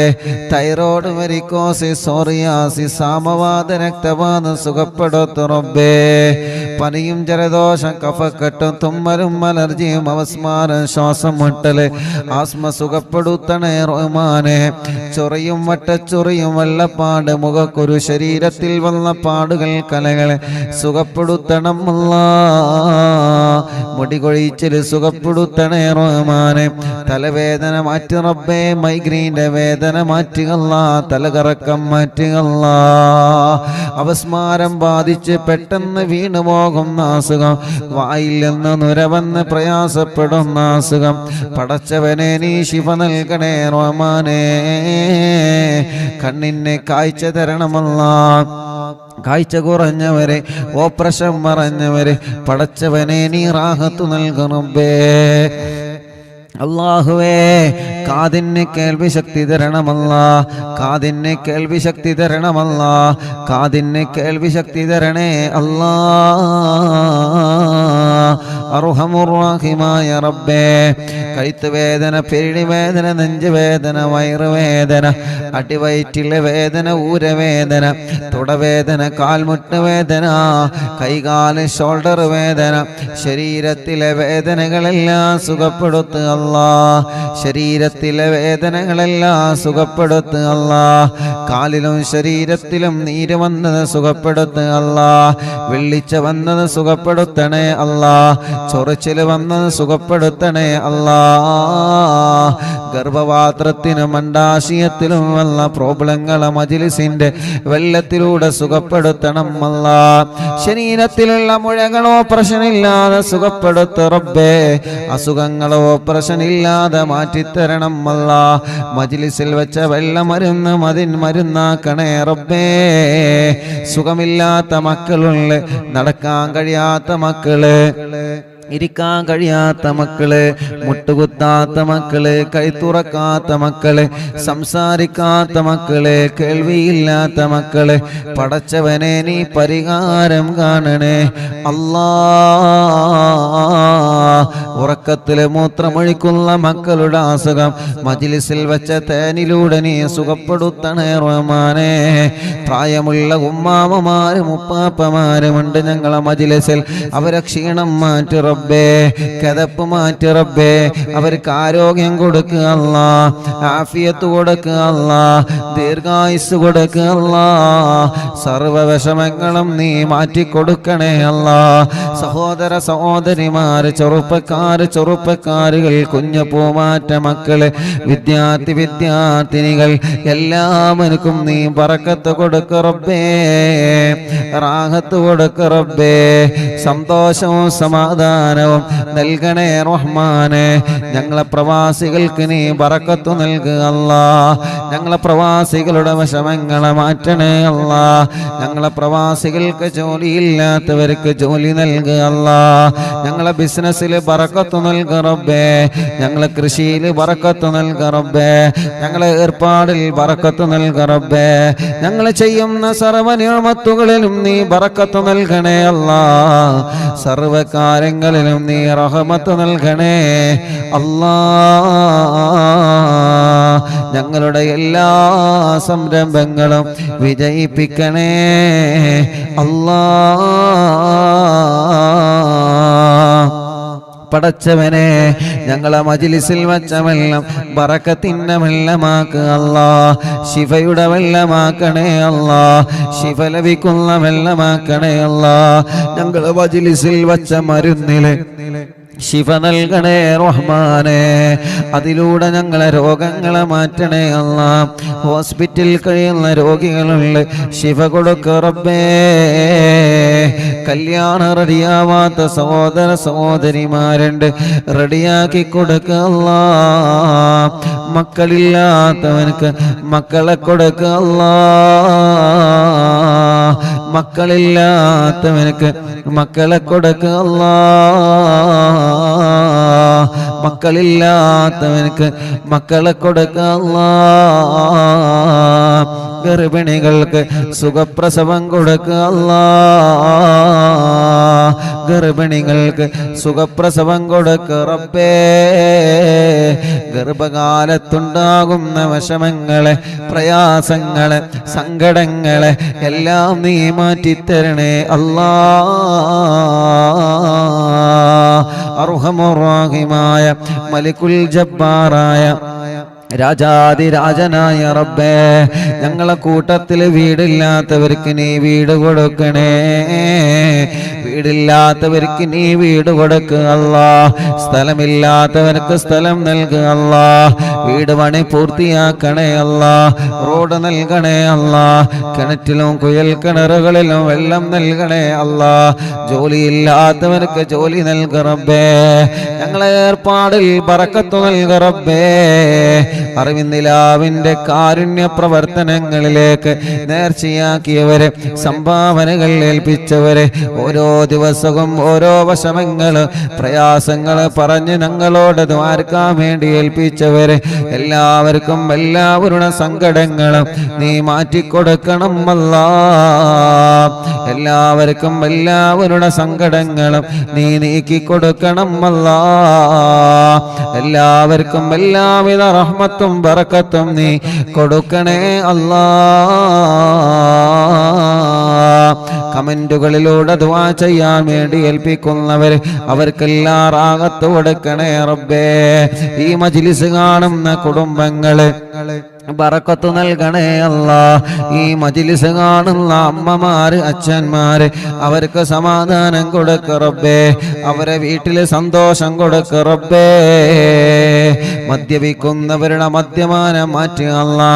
തൈറോയ്ഡ്, വെരിക്കോസിസ്, സോറിയാസിസ്, സാമവാത, രക്തവാതം സുഖപ്പെടുത്തു റബ്ബേ. പനിയും ജലദോഷം, കഫക്കെട്ടും, തുമ്മലും, അലർജിയും, അവസ്മാരം, ശ്വാസം മുട്ടല്, ആസ്മ സുഖപ്പെടുത്തണേ റഹ്മാനെ. ചൊറിയും വട്ടച്ചൊറിയും വെള്ളപ്പാട്, മുഖക്കുരു, ശരീരത്തിൽ വന്ന പാടുകൾ, കലകളെ സുഖപ്പെടുത്തണം അല്ലാ. മുടികൊഴിച്ചില് സുഖപ്പെടുത്തണേ റഹ്മാനെ. തലവേദന മാറ്റി റബ്ബേ. മൈഗ്രീൻ്റെ വേദന മാറ്റുകല്ലാ. തലകറക്കം മാറ്റുകല്ലാ. അവസ്മാരം ബാധിച്ച് പെട്ടെന്ന് വീണു പോകുന്ന അസുഖം, വായിൽ നിന്ന് നുരവന്ന് പ്രയാസപ്പെടുന്ന അസുഖം, പടച്ചവനെ നീ ശിഫ നൽകണേ റഹ്മാനേ. കണ്ണിന് കാഴ്ച തരണമല്ലാ. കാഴ്ച കുറഞ്ഞവരെ, ഓപ്പറേഷൻ മറഞ്ഞവരെ പടച്ചവനെ നീ റാഹത്ത് നൽകണമേ. അല്ലാഹുവേ, കാതിന് കേൾവി ശക്തി തരണമല്ലാ. കാതിന് കേൾവി ശക്തി തരണമല്ലാ. കാതിന് കേൾവി ശക്തി തരണേ അല്ലാ. അർഹമുർ റഹീമായ റബ്ബേ, കഴുത്ത് വേദന, പെരിടി വേദന, നെഞ്ച് വേദന, വയറുവേദന, അടിവയറ്റിലെ വേദന, ഊരവേദന, തുടവേദന, കാൽമുട്ട് വേദന, കൈകാല് ഷോൾഡർ വേദന, ശരീരത്തിലെ വേദനകളെല്ലാം സുഖപ്പെടുത്തുക അല്ലാ. ശരീരത്തിലെ വേദനകളെല്ലാം സുഖപ്പെടുത്തുക അല്ലാ. കാലിലും ശരീരത്തിലും നീര് വന്നത് സുഖപ്പെടുത്തുക അല്ലാ. വെള്ളിച്ച വന്നത് സുഖപ്പെടുത്തണേ അല്ലാ. ചൊറിച്ചിൽ വന്നത് സുഖപ്പെടുത്തണേ അല്ലാ. ഗർഭപാത്രത്തിനും അണ്ഡാശയത്തിലും വന്ന പ്രോബ്ലങ്ങളെ മജ്ലിസിന്റെ വെള്ളത്തിലൂടെ സുഖപ്പെടുത്തണം അല്ലാ. ശരീരത്തിലുള്ള മുഴകളോ പ്രശ്നമില്ലാതെ സുഖപ്പെടുത്ത റബ്ബേ. അസുഖങ്ങളോ പ്രശ്നമില്ലാതെ മാറ്റിത്തരണം അല്ലാ. മജ്ലിസിൽ വെച്ച വെള്ളമരുന്ന് മരുന്നാക്കണേ റബ്ബേ. സുഖമില്ലാത്ത മക്കളുണ്ട്, നടക്കാൻ കഴിയാത്ത മക്കള്, ഇരിക്കാൻ കഴിയാത്ത മക്കള്, മുട്ടുകുത്താത്ത മക്കള്, കൈത്തുറക്കാത്ത മക്കള്, സംസാരിക്കാത്ത മക്കള്, കേൾവിയില്ലാത്ത മക്കള്, പടച്ചവനെ നീ പരിഹാരം കാണണേ അല്ലാ. ഉറക്കത്തില് മൂത്രമൊഴിക്കുന്ന മക്കളുടെ അസുഖം മജ്ലിസിൽ വെച്ച തേനിലൂടെ നീ സുഖപ്പെടുത്തണേ റഹ്മാനേ. പ്രായമുള്ള ഉമ്മാമമാരും ഉപ്പാപ്പമാരുമുണ്ട് ഞങ്ങളെ മജ്ലിസിൽ, അവരെ ക്ഷീണം മാറ്റി റബ്ബേ, കിതപ്പ് മാറ്റി റബ്ബേ, അവർക്ക് ആരോഗ്യം കൊടുക്കുക അല്ലാ, ആഫിയത്ത് കൊടുക്കുക അല്ലാ, ദീർഘായുസ് കൊടുക്കുക അല്ലാ, സർവ്വ വിഷമങ്ങളും നീ മാറ്റിക്കൊടുക്കണേ അല്ലാ. സഹോദര സഹോദരിമാര്, ചെറുപ്പക്കാരുകൾ, കുഞ്ഞു പൂമാറ്റ മക്കള്, വിദ്യാർത്ഥിനികൾ എല്ലാവർക്കും നീ ബറക്കത്ത് കൊടുക്ക റബ്ബേ, റാഹത്ത് കൊടുക്ക റബ്ബേ, സന്തോഷവും സമാധാനവും നൽകണേ റഹ്മാനെ. ഞങ്ങളെ പ്രവാസികൾക്ക് നീ ബറക്കത്ത് നൽകുക അല്ലാ. ഞങ്ങളെ പ്രവാസികളുടെ വിഷമങ്ങളെ മാറ്റണേ അല്ലാ. ഞങ്ങളെ പ്രവാസികൾക്ക് ജോലിയില്ലാത്തവർക്ക് ജോലി നൽകുക അല്ലാ. ഞങ്ങളെ ബിസിനസ്സിൽ ബറക്കത്ത് നൽകുക റബ്ബേ, ഞങ്ങളെ കൃഷിയിൽ ബറക്കത്ത് നൽകുക റബ്ബേ, ഞങ്ങളെ ഏർപ്പാടിൽ ബറക്കത്ത് നൽകുക റബ്ബേ, ഞങ്ങൾ ചെയ്യുന്ന സർവ്വ നിഅമത്തുകളിലും നീ ബറക്കത്ത് നൽകണേ അല്ലാ. സർവ്വ കാര്യങ്ങളിലും നീ റഹ്മത്ത് നൽകണേ അല്ലാ. ഞങ്ങളുടെ എല്ലാ സംരംഭങ്ങളും വിജയിപ്പിക്കണേ അല്ലാ. പടച്ചവനെ ഞങ്ങളെ മജ്ലിസിൽ വച്ച വെള്ളം ബറക്കത്തിന്റെ വെള്ളമാക്കുക അല്ലാ. ശിഫയുടെ വെള്ളമാക്കണേ അല്ലാ. ശിഫ ലഭിക്കുന്ന വെള്ളമാക്കണേ അല്ലാ. ഞങ്ങളെ മജ്ലിസിൽ വച്ച മരുന്നില് ശിഫ നൽകണേ റഹ്മാനെ. അതിലൂടെ ഞങ്ങളെ രോഗങ്ങളെ മാറ്റണേ അല്ലാ. ഹോസ്പിറ്റലിൽ കഴിയുന്ന രോഗികളുണ്ട്, ശിഫ കൊടുക്ക റബ്ബേ. കല്യാണം റെഡിയാവാത്ത സഹോദര സഹോദരിമാരുണ്ട്, റെഡിയാക്കി കൊടുക്ക അല്ലാ. മക്കളില്ലാത്തവനക്ക് മക്കളെ കൊടുക്ക അല്ലാ. മക്കളില്ലാത്തവനക്ക് മക്കളെ കൊടുക്ക അല്ലാ. മക്കളില്ലാത്തവനക്ക് മക്കളെ കൊടുക്ക അല്ലാ. ഗർഭിണികൾക്ക് സുഖപ്രസവം കൊടുക്കുക അല്ലാ. ഗർഭിണികൾക്ക് സുഖപ്രസവം കൊടുക്കുക റബ്ബേ. ഗർഭകാലത്തുണ്ടാകുന്ന വിഷമങ്ങളെ, പ്രയാസങ്ങളെ, സങ്കടങ്ങളെ എല്ലാം നീ മാറ്റിത്തരണേ അല്ലാ. അർഹമുർ റഹീമായ മലിക്കുൽ ജബ്ബാറായ രാജാതിരാജനായ റബ്ബേ, ഞങ്ങളെ കൂട്ടത്തിൽ വീടില്ലാത്തവർക്ക് നീ വീട് കൊടുക്കണേ. വീടില്ലാത്തവർക്ക് നീ വീട് കൊടുക്കുക അല്ലാ. സ്ഥലമില്ലാത്തവർക്ക് സ്ഥലം നൽകുക അല്ലാ. വീട് പണി പൂർത്തിയാക്കണേ അല്ലാ. റോഡ് നൽകണേ അല്ലാ. കിണറ്റിലും കുയൽ കിണറുകളിലും വെള്ളം നൽകണേ അല്ലാ. ജോലിയില്ലാത്തവർക്ക് ജോലി നൽകുക റബ്ബേ. ഞങ്ങളെ ഏർപ്പാടിൽ ബറക്കത്ത് നൽകുക റബ്ബേ. അറിവിന്ദിലാവിന്റെ കാരുണ്യ പ്രവർത്തനങ്ങളിലേക്ക് നേർച്ചയാക്കിയവരെ, സംഭാവനകൾ ഏൽപ്പിച്ചവരെ, ഓരോ ദിവസവും ഓരോ വിഷമങ്ങള്, പ്രയാസങ്ങള് പറഞ്ഞ് ഞങ്ങളോട് ദ്വാരക്കാൻ വേണ്ടി ഏൽപ്പിച്ചവരെ എല്ലാവർക്കും എല്ലാവരുടെ സങ്കടങ്ങളും നീ മാറ്റിക്കൊടുക്കണം അല്ലാ. എല്ലാവർക്കും എല്ലാവരുടെ സങ്കടങ്ങളും നീ നീക്കിക്കൊടുക്കണം അല്ലാ. എല്ലാവർക്കും എല്ലാവിധ റഹ്മത്തും ബറക്കത്തും നീ കൊടുക്കണേ അല്ലാ. കമന്റുകളിലൂടെ ദുആ ചെയ്യാൻ വേണ്ടി ഏൽപ്പിക്കുന്നവർ അവർക്കെല്ലാം റാഹത്ത് കൊടുക്കണേ റബ്ബേ. ഈ മജ്ലിസ് കാണുന്ന കുടുംബങ്ങള് ബറക്കത്ത് നൽകണേ അല്ലാ. ഈ മജ്ലിസ് കാണുന്ന അമ്മമാര്, അച്ഛന്മാര് അവർക്ക് സമാധാനം കൊടുക്ക റബ്ബേ. അവരെ വീട്ടില് സന്തോഷം കൊടുക്ക റബ്ബേ. മദ്യപിക്കുന്നവരുടെ മദ്യപാനം മാറ്റുക അല്ലാ.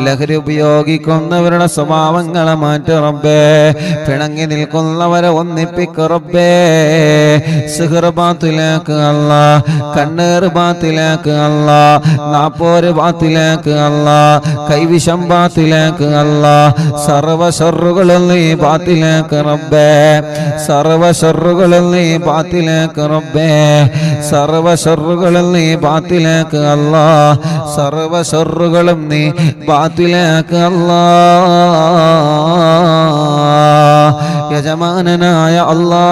ലഹരി ഉപയോഗിക്കുന്നവരുടെ സ്വഭാവങ്ങളെ മാറ്റി റബ്ബേ. പിണ പിണങ്ങി നിൽക്കുന്നവരെ ഒന്നിപ്പിക്ക് റബ്ബേ. സിഹ്ർ ബാത്തിലാക്ക് അല്ലാ, കണ്ണേറ് ബാത്തിലാക്ക് അല്ലാ, നാപ്പോര് ബാത്തിലാക്ക് അല്ലാ, കൈവിഷം ബാത്തിലാക്ക് അല്ലാ. സർവ ശർറുകളും നീ ബാത്തിലാക്ക് റബ്ബേ. സർവ ശർറുകളും നീ ബാത്തിലാക്ക് റബ്ബേ. സർവ ശർറുകളും നീ ബാത്തിലാക്ക് അല്ലാ. സർവ ശർറുകളും നീ ബാത്തിലാക്ക് അല്ലാ. യജമാനനായ അല്ലാ,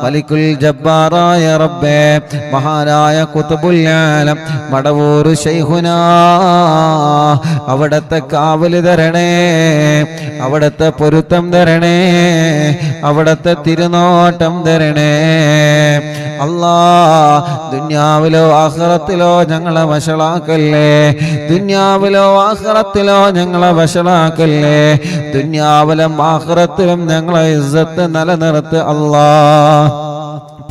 മലിക്കുൽ ജബ്ബാറായ റബ്ബേ, മഹാനായ ഖുത്ബുൽ ആലം മടവൂർ ശൈഖുനാ, അവിടത്തെ കാവല് തരണേ, അവിടത്തെ പൊരുത്തം തരണേ, അവിടത്തെ തിരുനോട്ടം തരണേ അല്ലാ. ദുനിയാവിലോ ആഖിറത്തിലോ ഞങ്ങളെ വശളാക്കല്ലേ. ദുനിയാവിലോ ആഖിറത്തിലോ ഞങ്ങളെ വശളാക്കല്ലേ. ദുനിയാവിലും ആഖിറത്തിലും ഞങ്ങളെ ഇസ്സത്ത് നിലനിർത്ത് അല്ലാ.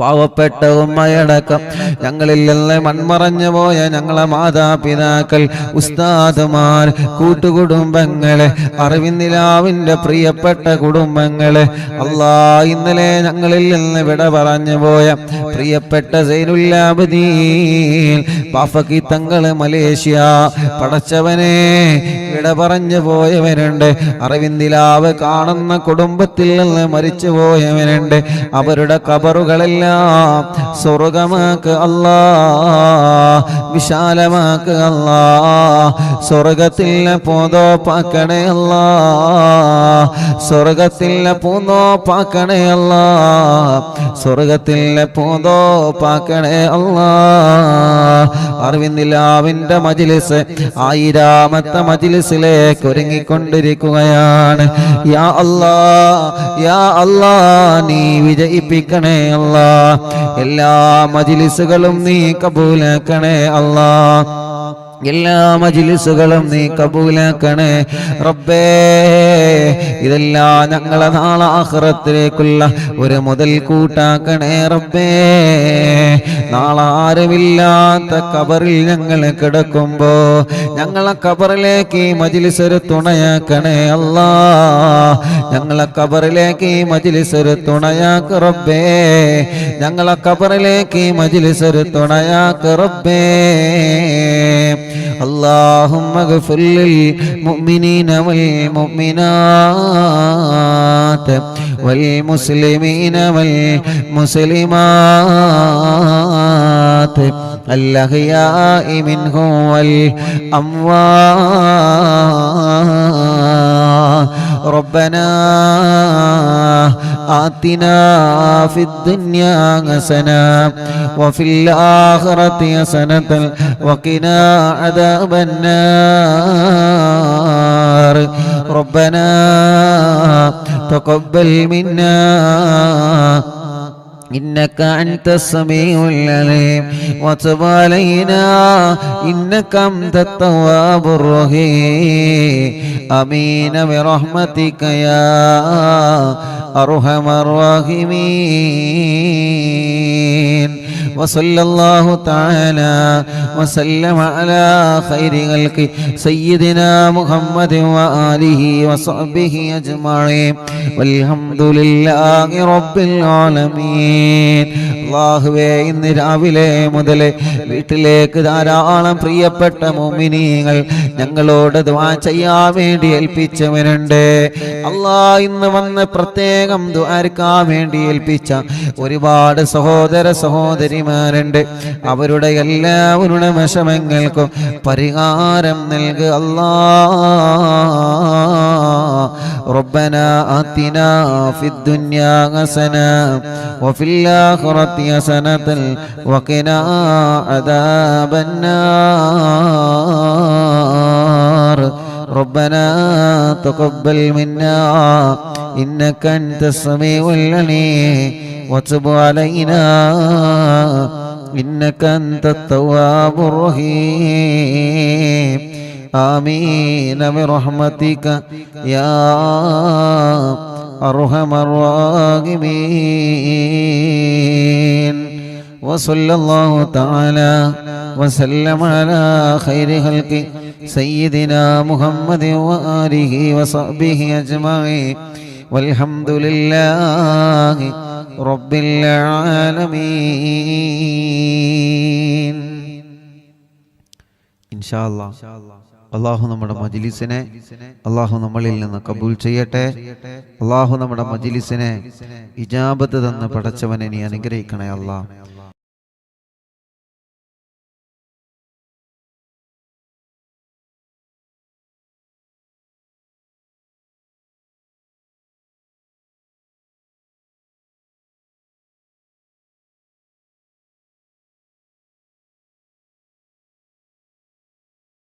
പാവപ്പെട്ട ഉമ്മയടക്കം ഞങ്ങളിൽ നിന്ന് മൺമറഞ്ഞു പോയ ഞങ്ങളെ മാതാപിതാക്കൾ, ഉസ്താദുമാർ, കൂട്ടുകുടുംബങ്ങള്, അറിവിന്ദിലാവിന്റെ പ്രിയപ്പെട്ട കുടുംബങ്ങള്, അല്ലാ, ഇന്നലെ ഞങ്ങളിൽ നിന്ന് വിട പറഞ്ഞു പോയ പ്രിയപ്പെട്ട സൈനുല്ലാബദീൻ പാഫക്കി തങ്ങള് മലേഷ്യ, പടച്ചവനെ വിട പറഞ്ഞു പോയവരുണ്ട്. അറിവിന്ദിലാവ് കാണുന്ന കുടുംബത്തിൽ നിന്ന് മരിച്ചു പോയവരുണ്ട്. അവരുടെ ഖബറുകളെല്ലാം സ്വർഗമാക്ക് അല്ലാ, വിശാലമാക്ക് അല്ലാ. സ്വർഗത്തിലെ പൂന്തോപ്പാക്കണേ അല്ലാ, സ്വർഗത്തിലെ പൂന്തോപ്പാക്കണേ അല്ലാ, സ്വർഗത്തിലെ പൂന്തോപ്പാക്കണേ അല്ലാ. അറിവിന്ദിലാവിന്റെ മജ്ലിസ് 1000ാമത്തെ മജ്ലിസിലേക്ക് ഒരുങ്ങിക്കൊണ്ടിരിക്കുകയാണ്. യാ അല്ലാ, യാ അല്ലാ, നീ വിജയിപ്പിക്കണേ അല്ലാ. എല്ലാ മജ്ലിസുകളും നീ കബൂലാക്കണേ അല്ലാ. എല്ലാ മജ്ലിസുകളും നീ കബൂലാക്കണേ റബ്ബേ. ഇതെല്ലാം ഞങ്ങളെ നാളെ ആഖിറത്തിലേക്കുള്ള ഒരു മുതൽ കൂട്ടാക്കണേ റബ്ബേ. നാളെ ആരുമില്ലാത്ത ഖബറിൽ ഞങ്ങൾ കിടക്കുമ്പോ ഞങ്ങളെ ഖബറിലേക്ക് ഈ മജ്ലിസ് ഒരു തുണയാക്കണേ അല്ലാ. ഞങ്ങളെ ഖബറിലേക്ക് ഈ മജ്ലിസ് ഒരു തുണയാക്ക് റബ്ബേ. ഞങ്ങളെ ഖബറിലേക്ക് ഈ മജ്ലിസ് ഒരു തുണയാക്ക് റബ്ബേ. اللهم اغفر للمؤمنين والمؤمنات والمسلمين والمسلمات الأحياء منهم والأموات. ربنا آتنا في الدنيا حسنة وفي الآخرة حسنة وقنا عذاب النار. ربنا تقبل منا إنك أنت السميع العليم وتب علينا إنك أنت التواب الرحيم. آمين برحمتك يا أرحم الراحمين. وصلى الله تعالى وسلم على خير خلق سيدنا محمد وآله وصحبه أجمعين والحمد لله رب العالمين. അല്ലാഹുവേ, ഇന്ന് രാവിലെ മുതൽ വീട്ടിലേക്ക് ധാരാളം പ്രിയപ്പെട്ട മുഅ്മിനീങ്ങൾ ഞങ്ങളോട് ദുആ ചെയ്യാൻ വേണ്ടി ഏൽപ്പിച്ചവരുണ്ട്. അല്ലാഹ്, ഇന്ന് വന്ന് പ്രത്യേകം ദുആർക്കാൻ വേണ്ടി ഏൽപ്പിച്ച ഒരുപാട് സഹോദര സഹോദരിമാരുണ്ട്. അവരുടെ എല്ലാവരുടെ വിഷമങ്ങൾക്കും പരിഹാരം നൽകുക അല്ലാഹ്. ربنا آتنا في الدنيا حسنة وفي الآخرة حسنة وقنا عذاب النار. ربنا تقبل منا إنك أنت السميع العليم وتب علينا إنك أنت التواب الرحيم. آمين برحمتك يا أرحم الراحمين. وصلى الله تعالى وسلم على خير خلق سيدنا محمد وآله وصحبه أجمعين വൽഹംദുലില്ലാഹി റബ്ബിൽ ആലമീൻ. ഇൻഷാ അല്ലാഹ് അള്ളാഹു നമ്മുടെ മജ്‌ലിസിനെ അള്ളാഹു നമ്മളിൽ നിന്ന് കബൂൽ ചെയ്യട്ടെ. അള്ളാഹു നമ്മുടെ മജ്‌ലിസിനെ ഇജാബത്ത് തന്ന് പടച്ചവനെ നീ അനുഗ്രഹിക്കണേ അല്ലാഹ്.